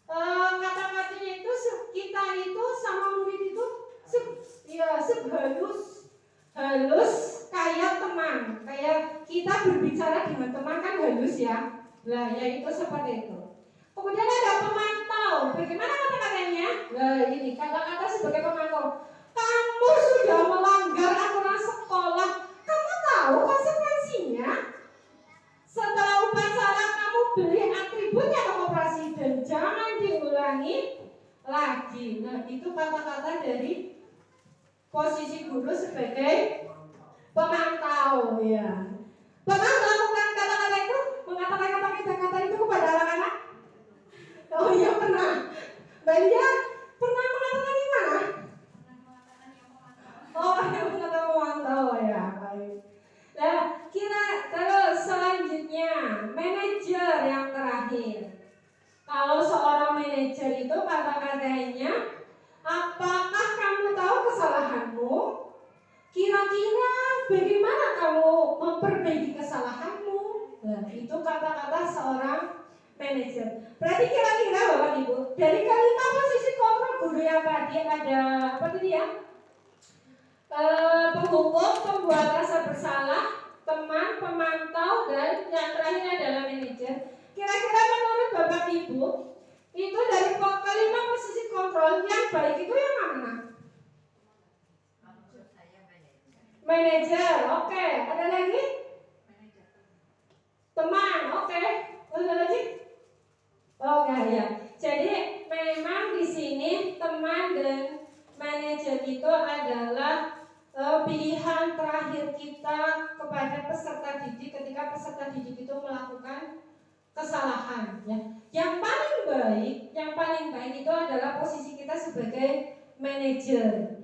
kata-katanya itu kita itu sama murid itu halus kayak teman, kayak kita berbicara dengan teman kan halus ya. Nah, ya itu seperti itu. Kemudian ada pemantau. Bagaimana kata-katanya? Nah, ini kata-kata sebagai pemantau. Kamu sudah melanggar aturan sekolah. Kamu tahu konsekuensinya? Setelah upacara kamu beli atributnya ke koperasi dan jangan diulangi lagi. Nah, itu kata-kata dari posisi guru sebagai pemantau ya. Pernah melakukan kata-kata itu? Mengatakan kata-kata itu kepada anak-anak? Oh iya pernah. Mbak Lia pernah mengatakan di mana? Oh, yang mengatakan pemantau ya. Baik. Nah, terus selanjutnya manajer yang terakhir. Kalau seorang manajer itu kata-katanya, apakah kamu tahu kesalahanmu? Kira-kira bagaimana kamu memperbaiki kesalahanmu? Nah, itu kata-kata seorang manajer. Berarti kira-kira Bapak Ibu, dari kalimat posisi kontrol guru yang tadi ada apa tadi ya? Penghukum, pembuat rasa bersalah, teman, pemantau, dan yang terakhir adalah manajer. Kira-kira menurut Bapak Ibu, itu dari kalimat posisi kontrol yang baik itu yang mana? Manajer, oke. Ada lagi? Teman, oke. Ada lagi? Oke ya. Jadi memang di sini teman dan manajer itu adalah pilihan terakhir kita kepada peserta didik ketika peserta didik itu melakukan kesalahan. Ya. Yang paling baik itu adalah posisi kita sebagai manajer.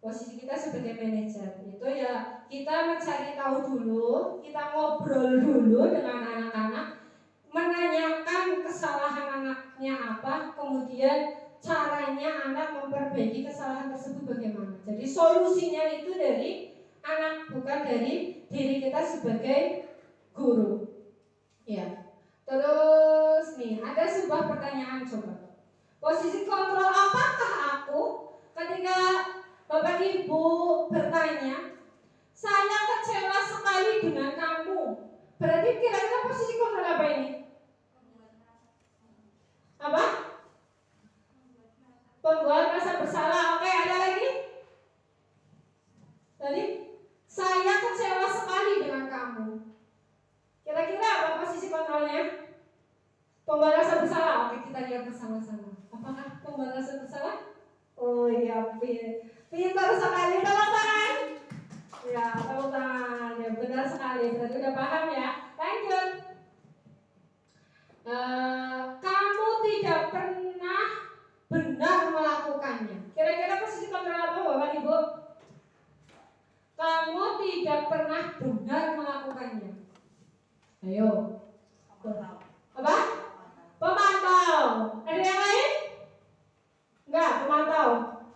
Posisi kita sebagai manajer itu ya kita mencari tahu dulu, kita ngobrol dulu dengan anak-anak, menanyakan kesalahan anaknya apa, kemudian caranya anak memperbaiki kesalahan tersebut bagaimana. Jadi solusinya itu dari anak, bukan dari diri kita sebagai guru. Ya. Terus nih ada sebuah pertanyaan coba. Posisi kontrol apakah aku ketika Bapak Ibu bertanya, saya kecewa sekali dengan kamu. Berarti kira-kira posisi kontrol apa ini? Apa? Pembuat rasa bersalah. Oke, ada lagi? Tadi, saya kecewa sekali dengan kamu. Kira-kira apa posisi kontrolnya? Pembuat rasa bersalah. Oke, kita lihat bersama-sama. Apakah pembuat rasa bersalah? Oh iya, pintar sekali, tepuk tangan. Ya, tepuk tangan. Ya, benar sekali. Berarti udah paham ya. Lanjut. Ayo. Apa? Pemantau. Ada yang lain? Enggak, pemantau.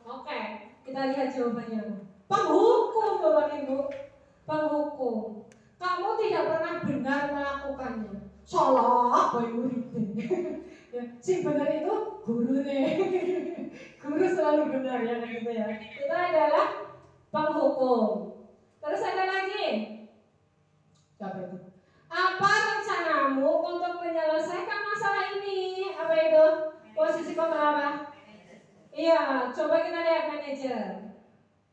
Oke, kita lihat jawabannya. Penghukum, Bapak Ibu. Penghukum. Kamu tidak pernah benar melakukannya. Salah, Bapak Ibu. Ya, si benar itu guru nih. Guru selalu benar ya gitu ya. Itu adalah penghukum. Terus ada lagi. Siapa itu? Apa rencanamu untuk menyelesaikan masalah ini? Apa itu? Posisi kota apa? Iya, coba kita lihat manajer.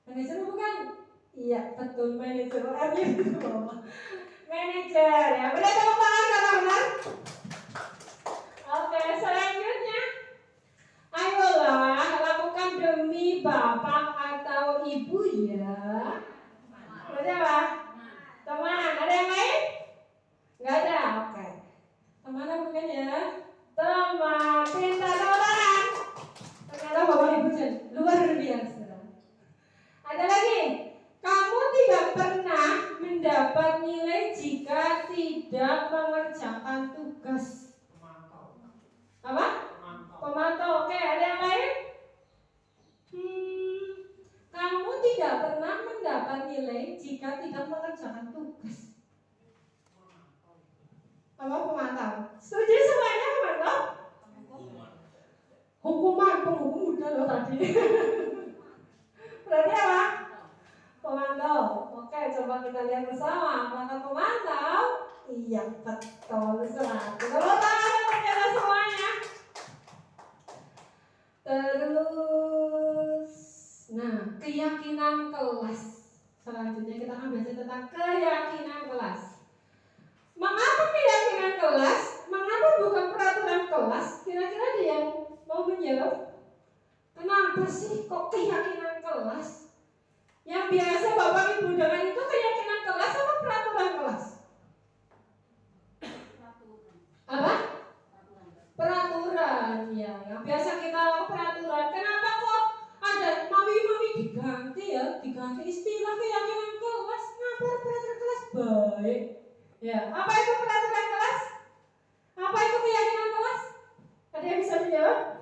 Manajer bukan? Iya, betul manajer. Manajer ya. Boleh tepuk tangan kata benar? Oke, selanjutnya. Ayolah, lakukan demi bapak atau ibu ya. Berarti apa? Teman, ada yang lain? Enggak ada, oke. Teman bukan ya? Teman, pintar orang. Ternyata bapak ibu luar biasa. Ada lagi, kamu tidak pernah mendapat nilai jika tidak mengerjakan tugas. Apa? Pemantau, oke. Ada yang lain? Kamu tidak pernah mendapat nilai jika tidak mengerjakan tugas. Apa pemantau? Setuju semuanya pemantau? Hukuman, penghukum udah loh tadi. Berarti apa? Pemantau. Oke, coba kita lihat bersama. Apakah pemantau? Iya, betul. Kalau tangan ternyata semuanya. Terus, nah, keyakinan kelas. Selanjutnya kita akan belajar tentang keyakinan kelas. Mengapa keyakinan kelas? Mengapa bukan peraturan kelas? Kira-kira ada yang mau menjawab? Kenapa sih kok keyakinan kelas? Yang biasa Bapak Ibu dengan itu keyakinan kelas apa peraturan kelas? Apa? Peraturan ya. Yang biasa kita peraturan. Kenapa kok ada mami-mami diganti ya? Diganti istilah keyakinan kelas. Kenapa peraturan kelas baik? Ya, apa itu peraturan kelas? Apa itu keyakinan kelas? Ada yang bisa menjawab?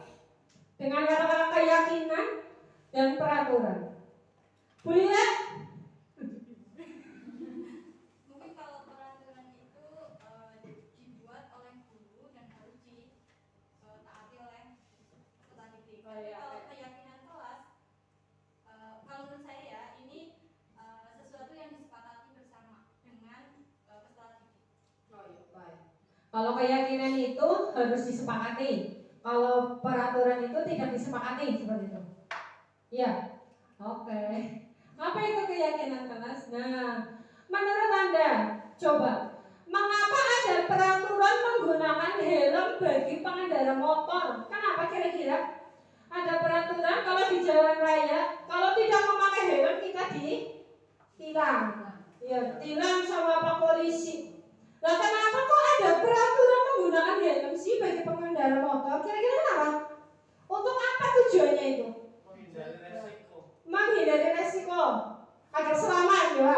Dengan kata-kata keyakinan dan peraturan. Boleh ya? Mungkin kalau peraturan itu dibuat oleh guru dan harus ditaati oleh peserta didik. Tapi kalau keyakinan kelas, kalau menurut saya ya ini sesuatu yang disepakati bersama dengan peserta didik. Oh iya, baik. Kalau keyakinan itu harus disepakati. Kalau peraturan itu tidak disepakati seperti itu. Iya. Oke. Apa itu keyakinan kelas? Nah, menurut Anda, coba, mengapa ada peraturan menggunakan helm bagi pengendara motor? Kenapa kira-kira? Ada peraturan kalau di jalan raya, kalau tidak memakai helm kita ditilang. Ya, tilang sama Pak Polisi. Lah kenapa kok ada peraturan menggunakan helm sih bagi pengendara motor? Kira-kira kenapa? Untuk apa tujuannya itu? Menghindari resiko agar selamat ya.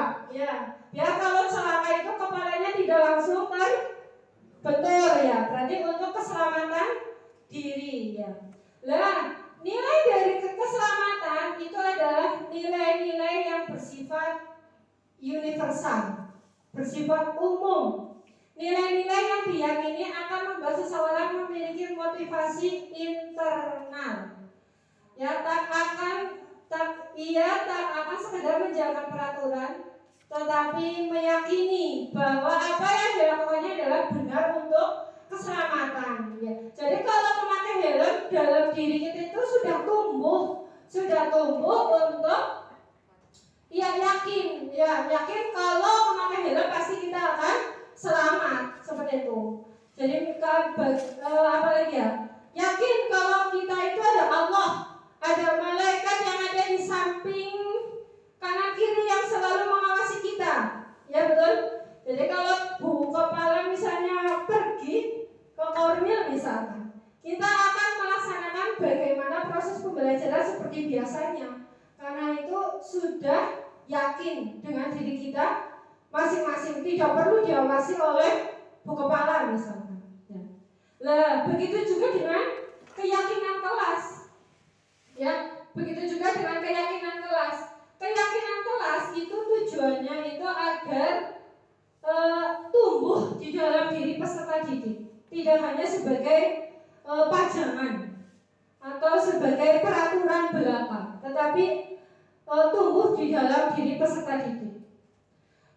Biar kalau celaka itu kepalanya tidak langsung terbentur ya. Berarti untuk keselamatan diri ya. Lah, nilai dari keselamatan itu adalah nilai-nilai yang bersifat universal, bersifat umum. Nilai-nilai yang diyakini akan membuat seseorang memiliki motivasi internal. Ya, tak akan sekedar menjalankan peraturan, tetapi meyakini bahwa apa yang dilakukannya adalah benar untuk keselamatan. Ya. Jadi kalau memakai helm dalam diri kita itu sudah tumbuh untuk yakin kalau memakai helm pasti kita akan selamat seperti itu. Jadi apa lagi ya? Yakin kalau kita itu ada Allah, ada malaikat yang ada di samping kanan kiri yang selalu mengawasi kita. Ya betul? Jadi kalau bu kepala misalnya pergi ke kornil misalnya, kita akan melaksanakan bagaimana proses pembelajaran seperti biasanya. Karena itu sudah yakin dengan diri kita masing-masing, tidak perlu diawasi oleh bu kepala misalkan. Ya. Nah, begitu juga dengan keyakinan kelas. Ya, begitu juga dengan keyakinan kelas. Keyakinan kelas itu tujuannya itu agar tumbuh di dalam diri peserta didik, tidak hanya sebagai pajangan atau sebagai peraturan belaka, tetapi tumbuh di dalam diri peserta didik.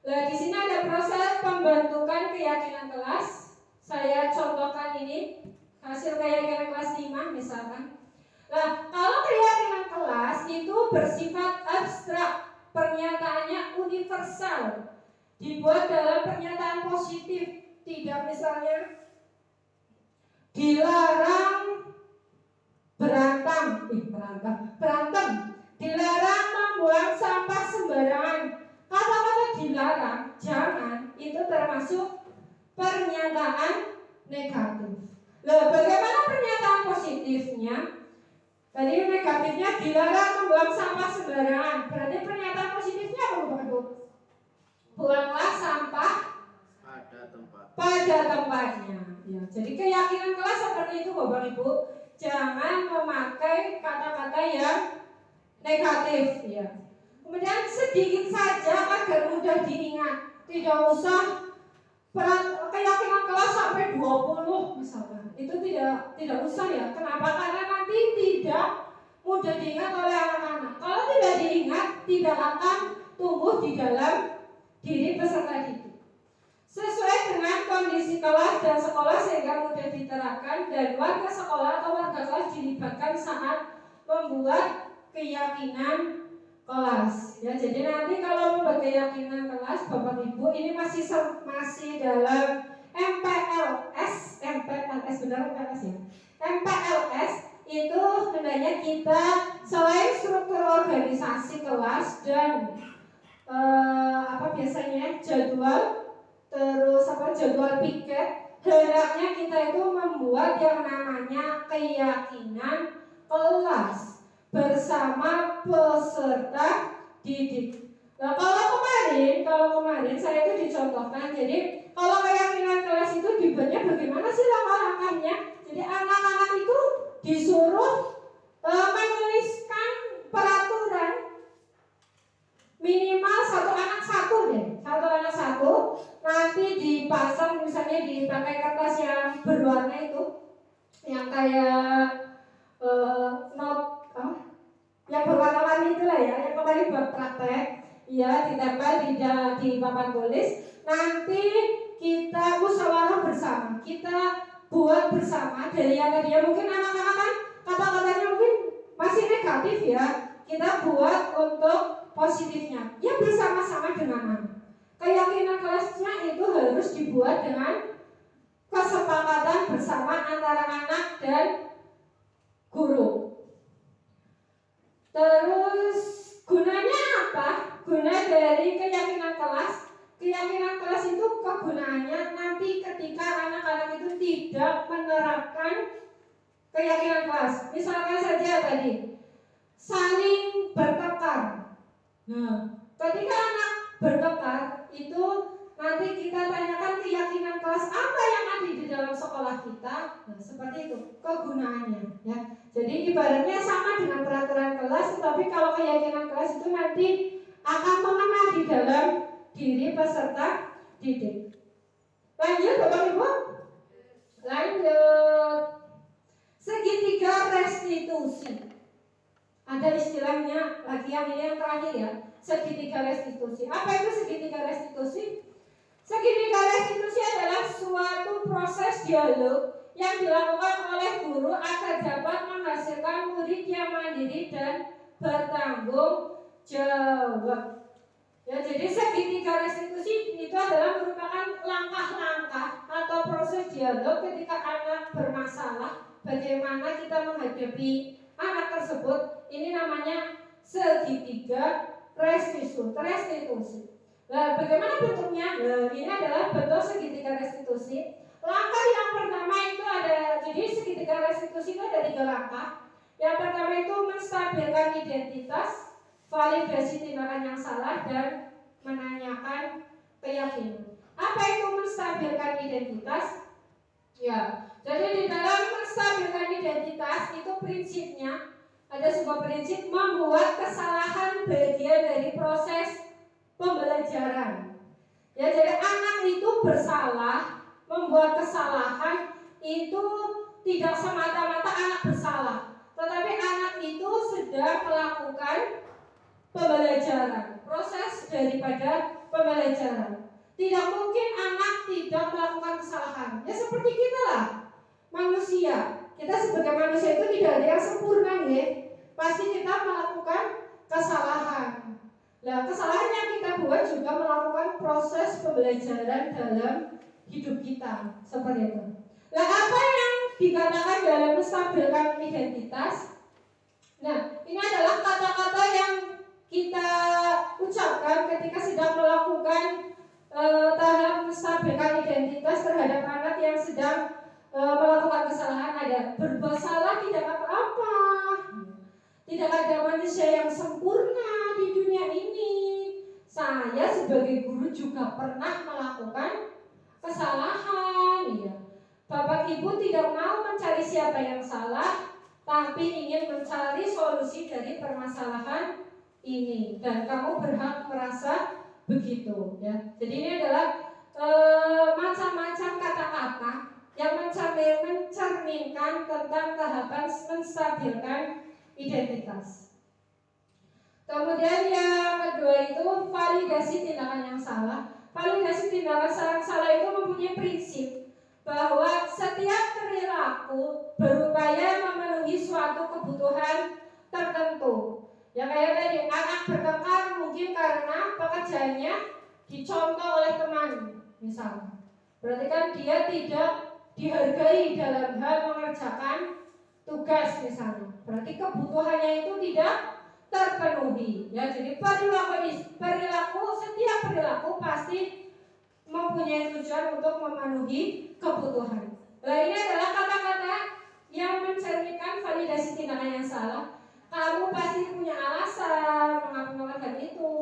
Nah, di sini ada proses pembentukan keyakinan kelas. Saya contohkan ini hasil keyakinan kelas 5 misalkan. Nah, kalau keyakinan kelas itu bersifat abstrak, pernyataannya universal, dibuat dalam pernyataan positif, tidak misalnya dilarang berantem, dilarang membuang sampah sembarangan. Kata-kata dilarang, jangan, itu termasuk pernyataan negatif. Loh, bagaimana pernyataan positifnya? Tadi negatifnya dilarang membuang sampah sembarangan. Berarti pernyataan positifnya apa, Bapak Ibu? Buanglah sampah pada tempatnya. Ya, jadi keyakinan kelas seperti itu, Bapak Ibu. Jangan memakai kata-kata yang negatif. Ya. Kemudian sedikit saja agar mudah diingat. Tidak usah keyakinan kelas sampai 20 misalkan. Itu tidak usah ya. Kenapa? Karena nanti tidak mudah diingat oleh anak-anak. Kalau tidak diingat, tidak akan tumbuh di dalam diri peserta didik. Sesuai dengan kondisi kelas dan sekolah sehingga mudah diterapkan, dan warga sekolah atau warga kelas dilibatkan saat membuat keyakinan kelas. Ya, jadi nanti kalau membuat keyakinan kelas, Bapak Ibu, ini masih dalam MPLS benar MPLS ya. MPLS itu hendaknya kita selain struktur organisasi kelas dan biasanya jadwal piket, hendaknya kita itu membuat yang namanya keyakinan kelas bersama peserta didik. Nah, kalau kemarin saya itu dicontohkan. Jadi kalau keyakinan kelas itu dibuatnya bagaimana sih langkah-langkahnya? Jadi anak-anak itu disuruh menuliskan peraturan minimal satu anak satu, nanti dipasang misalnya dipakai kertas yang berwarna itu, yang kayak yang berwarna-warni itulah ya, yang kemarin buat praktek, ya ditempel di papan tulis. Nanti kita musyawarah bersama, kita buat bersama dari yang tadinya mungkin anak-anak kan kata-katanya mungkin masih negatif ya, kita buat untuk positifnya, ya bersama-sama dengan anak. Keyakinan kelasnya itu harus dibuat dengan kesepakatan bersama antara anak dan guru. Terus gunanya apa? Guna dari keyakinan kelas. Keyakinan kelas itu kegunaannya nanti ketika anak-anak itu tidak menerapkan keyakinan kelas. Misalkan saja tadi saling bertengkar. Nah, ketika anak bertengkar itu nanti kita tanyakan keyakinan kelas apa yang ada di dalam sekolah kita. Nah, seperti itu kegunaannya ya. Jadi ibaratnya sama dengan peraturan kelas, tetapi kalau keyakinan kelas itu nanti akan mengena di dalam diri peserta didik. Lanjut Bapak Ibu. Lanjut. Segitiga restitusi. Ada istilahnya lagi yang ini yang terakhir ya, segitiga restitusi. Apa itu segitiga restitusi? Segitiga restitusi adalah suatu proses dialog yang dilakukan oleh guru agar dapat menghasilkan murid yang mandiri dan bertanggung jawab. Ya, jadi segitiga restitusi itu adalah merupakan langkah-langkah atau proses dialog ketika anak bermasalah, bagaimana kita menghadapi anak tersebut. Ini namanya segitiga restitusi. Nah, bagaimana bentuknya? Nah, ini adalah bentuk segitiga restitusi. Langkah yang pertama itu ada, jadi segitiga restitusi itu ada 3 langkah. Yang pertama itu menstabilkan identitas, validasi tindakan yang salah, dan menanyakan keyakinan. Apa apa itu menstabilkan identitas? Ya, jadi di dalam menstabilkan identitas itu prinsipnya ada sebuah prinsip membuat kesalahan bagian dari proses pembelajaran. Ya, jadi anak itu bersalah, membuat kesalahan itu tidak semata-mata anak bersalah, tetapi anak itu sedang melakukan pembelajaran, proses daripada pembelajaran. Tidak mungkin anak tidak melakukan kesalahan. Ya seperti kita lah, manusia. Kita sebagai manusia itu tidak ada yang sempurna ya. Pasti kita melakukan kesalahan. Nah, kesalahan yang kita buat juga melakukan proses pembelajaran dalam hidup kita. Seperti itu. Nah, apa yang dikatakan dalam menstabilkan identitas? Nah, ini adalah kata-kata yang kita ucapkan ketika sedang melakukan tahap menstabilkan identitas terhadap anak yang sedang melakukan kesalahan. Ada berbuat salah tidak apa-apa. Tidak ada manusia yang sempurna di dunia ini. Saya sebagai guru juga pernah melakukan kesalahan. Ya. Bapak Ibu tidak mau mencari siapa yang salah, tapi ingin mencari solusi dari permasalahan ini. Dan kamu berhak merasa begitu. Ya. Jadi ini adalah macam-macam kata-kata yang mencerminkan tentang tahapan menstabilkan identitas. Kemudian yang kedua itu validasi tindakan yang salah. Validasi tindakan salah itu mempunyai prinsip bahwa setiap perilaku berupaya memenuhi suatu kebutuhan tertentu. Ya kayak tadi anak bertengkar mungkin karena pekerjaannya dicontoh oleh teman misalnya. Berarti kan dia tidak dihargai dalam hal mengerjakan tugas misalnya. Berarti kebutuhannya itu tidak terpenuhi. Ya, jadi setiap perilaku pasti mempunyai tujuan untuk memenuhi kebutuhan. Nah, ini adalah kata-kata yang mencerminkan validasi tindakan yang salah. Kamu pasti punya alasan mengapa melakukan itu,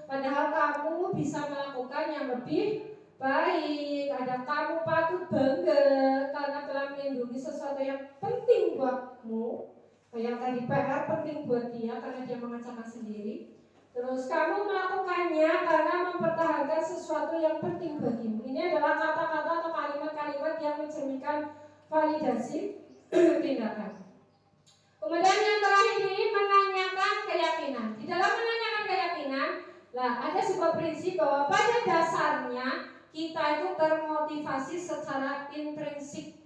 padahal kamu bisa melakukan yang lebih baik. Ada kamu patut bangga karena telah melindungi sesuatu yang penting buatmu. Yang tadi PR penting buat dia karena dia mengerjakan sendiri. Terus kamu melakukannya karena mempertahankan sesuatu yang penting bagimu. Ini adalah kata-kata atau kalimat-kalimat yang mencerminkan validasi tindakan. Kemudian yang terakhir ini menanyakan keyakinan. Di dalam menanyakan keyakinan, ada sebuah prinsip bahwa pada dasarnya kita itu termotivasi secara intrinsik.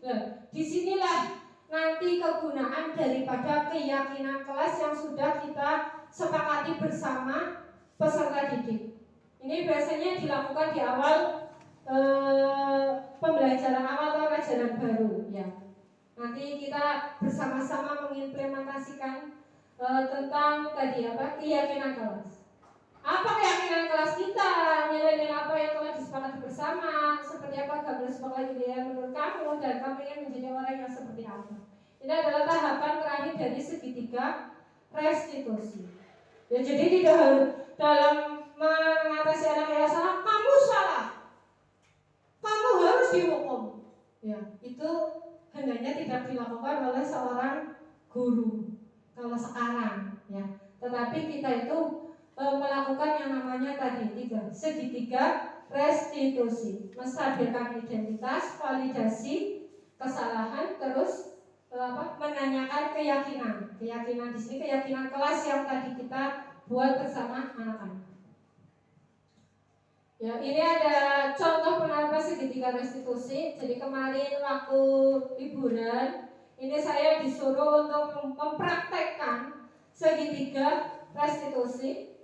Disinilah nanti kegunaan daripada keyakinan kelas yang sudah kita sepakati bersama peserta didik. Ini biasanya dilakukan di awal pembelajaran awal atau ajaran baru ya. Nanti kita bersama-sama mengimplementasikan tentang tadi keyakinan kelas. Apa keyakinan kelas kita? Nilai-nilai apa yang telah disepakati bersama? Seperti apa gambaran sebagai nilai menurut kamu dan kamu ingin menjadi orang yang seperti apa? Ini adalah tahapan terakhir dari segitiga restitusi. Ya, jadi tidak dalam mengatasi anak yang salah, kamu salah, kamu harus dihukum. Ya, itu hendaknya tidak dilakukan oleh seorang guru kalau sekarang. Ya, tetapi kita itu melakukan yang namanya tadi segitiga restitusi, menstabilkan identitas, validasi kesalahan, terus menanyakan keyakinan. Keyakinan di sini keyakinan kelas yang tadi kita buat bersama anak-anak. Ya, ini ada contoh penerapan segitiga restitusi. Jadi kemarin waktu liburan, ini saya disuruh untuk mempraktekkan segitiga restitusi.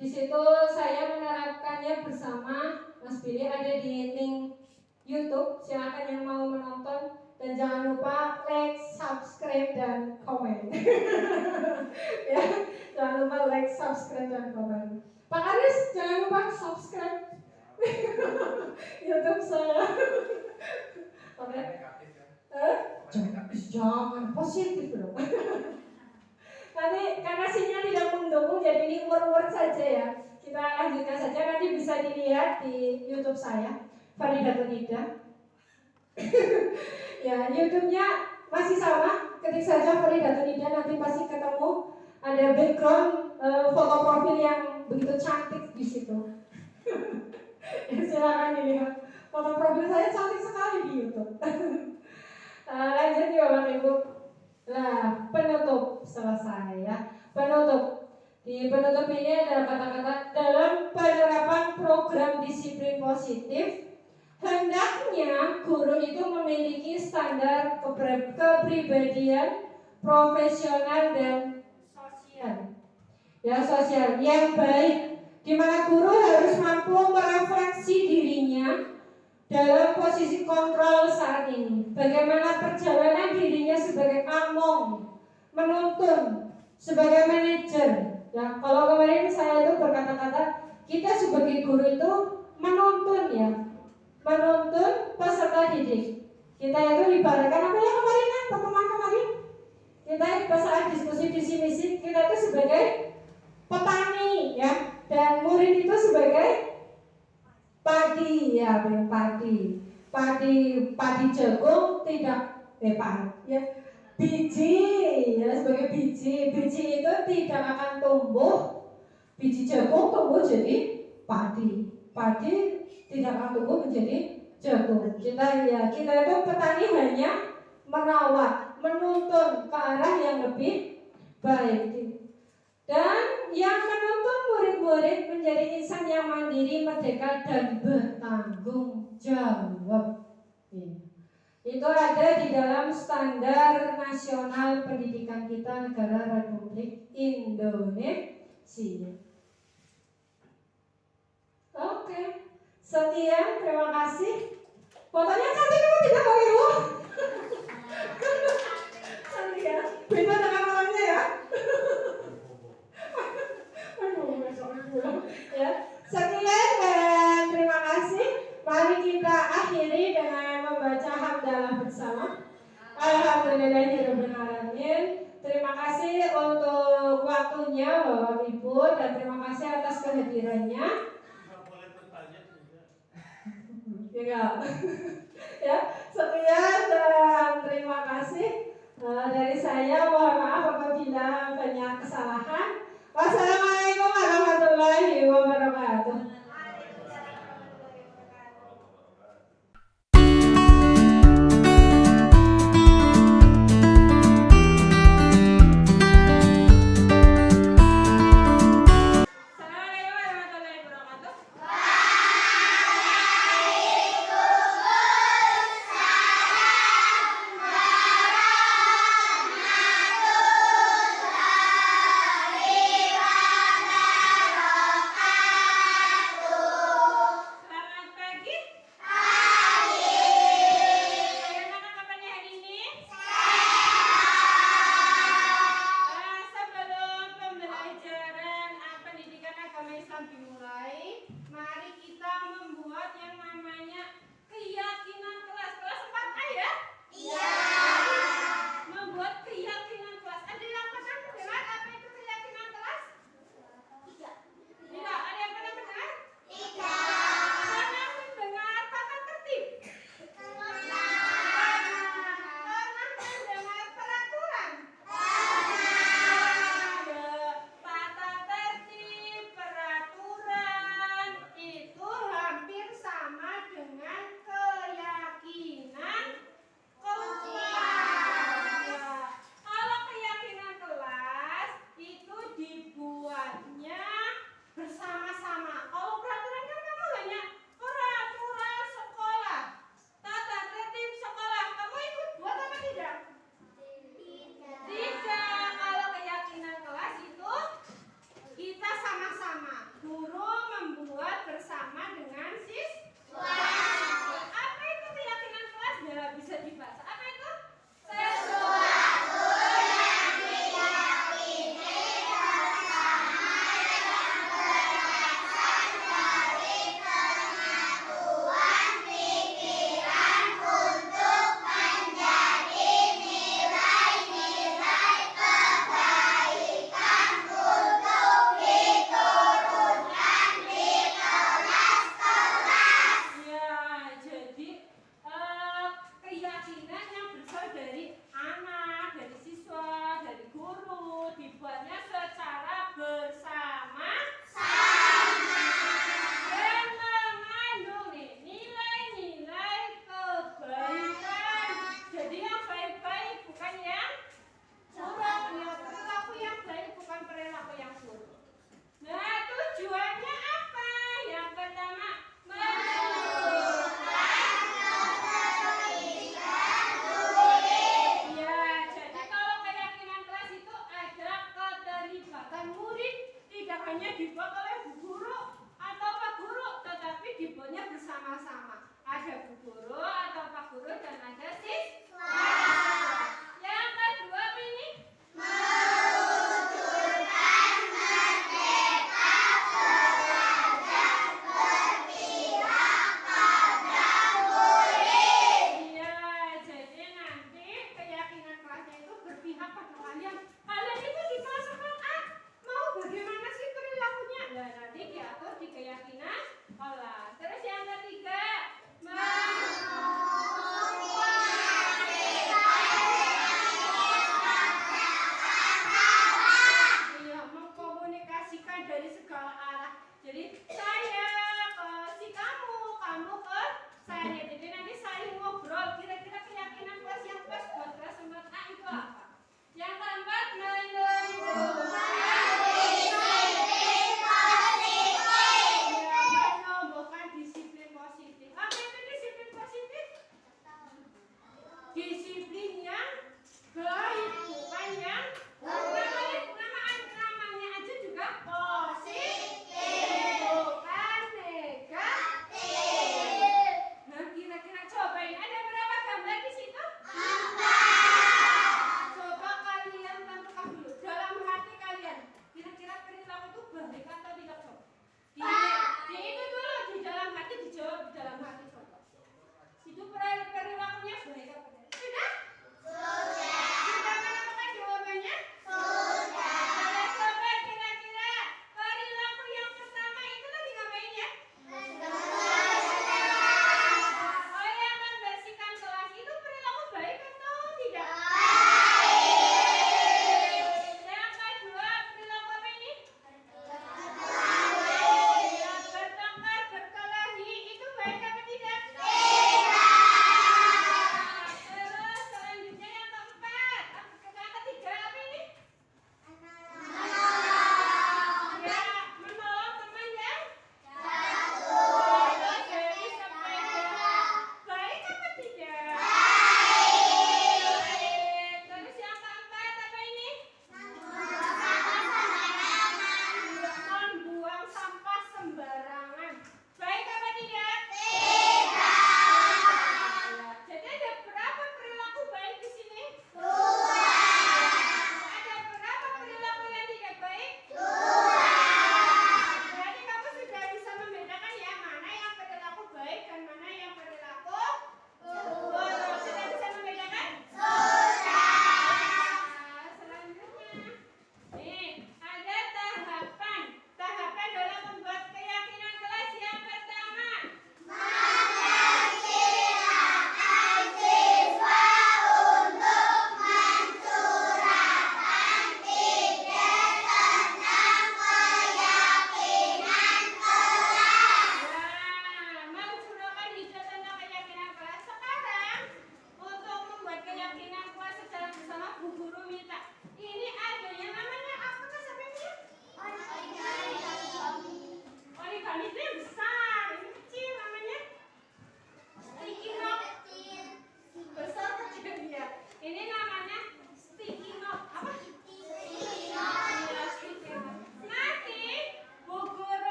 Di situ saya menerapkannya bersama Mas Billy, ada di link YouTube. Silakan yang mau menonton. Dan jangan lupa like, subscribe, dan komen. Ya, jangan lupa like, subscribe, dan komen. Pak Aris, jangan lupa subscribe YouTube saya. Oke. Jangan positif dong. Nanti karena sinyal tidak mendukung, jadi ini word saja ya. Kita lanjutkan saja, nanti bisa dilihat di YouTube saya. Farida Tunida. Ya, YouTube-nya masih sama, ketik saja Farida Tunida, nanti pasti ketemu. Ada background foto profil yang begitu cantik di situ. Silakan dilihat. Foto profil saya cantik sekali di YouTube. Lanjut ya Bapak Ibu. Nah, penutup selesai ya. Penutup. Di penutup ini ada kata-kata dalam penerapan program disiplin positif, hendaknya guru itu memiliki standar kepribadian, profesional dan sosial. Ya, sosial yang baik, di mana guru harus mampu merefleksi dirinya dalam posisi kontrol saat ini. Bagaimana perjalanan dirinya sebagai among, menuntun, sebagai manajer. Ya, kalau kemarin saya itu berkata-kata, kita sebagai guru itu menuntun ya, menuntun peserta didik. Kita itu ibaratkan apa ya kemarin kan, pertemuan kemarin? Kita pas saat diskusi visi misi, kita itu sebagai petani ya, dan murid itu sebagai padi ya, padi jagung tidak ya, biji ya, sebagai biji itu tidak akan tumbuh, biji jagung tumbuh jadi padi tidak akan tumbuh menjadi jagung. Kita itu petani hanya merawat, menuntun ke arah yang lebih baik. Dan yang menuntun murid-murid menjadi insan yang mandiri, merdeka, dan bertanggung jawab. Itu ada di dalam standar nasional pendidikan kita negara Republik Indonesia. Oke, sekian, terima kasih. Fotonya cantik apa tidak Pak Ibu? Cantik ya, beda dengan orangnya ya. Ya, sekian dan terima kasih. Mari kita akhiri dengan membaca hamdalah bersama. Alhamdulillahirabbil alamin. Terima kasih untuk waktunya Bapak Ibu dan terima kasih atas kehadirannya. Boleh bertanya juga. Ya, sekian dan terima kasih. Dari saya mohon maaf apabila banyak kesalahan. Wassalamualaikum warahmatullahi wabarakatuh. saya. Jadi nanti saling ngobrol kira-kira keyakinan kelas yang pas buat kelas 4A itu apa? Yang keempat, menumbuhkan disiplin positif. Apa itu disiplin positif? Disiplin yang baik, bukan yang namanya aja juga positif, bukan negatif. Nah,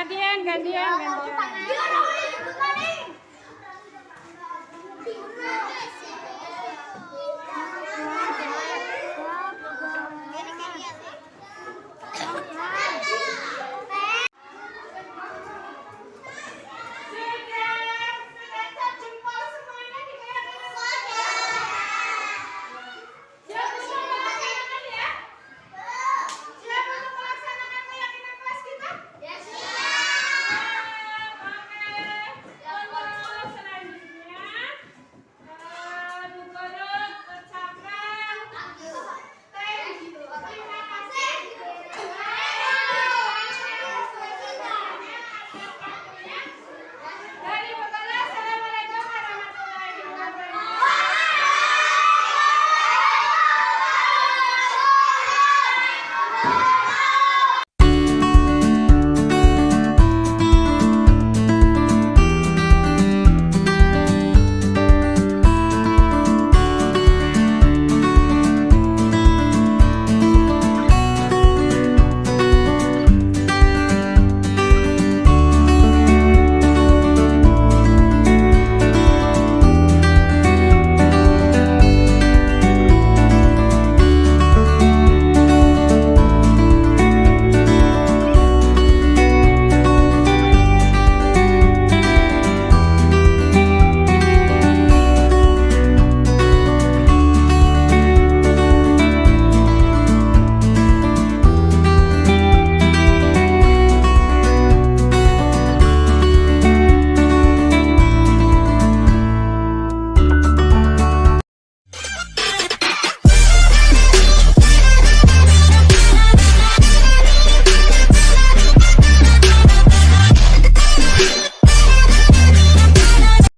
gantian.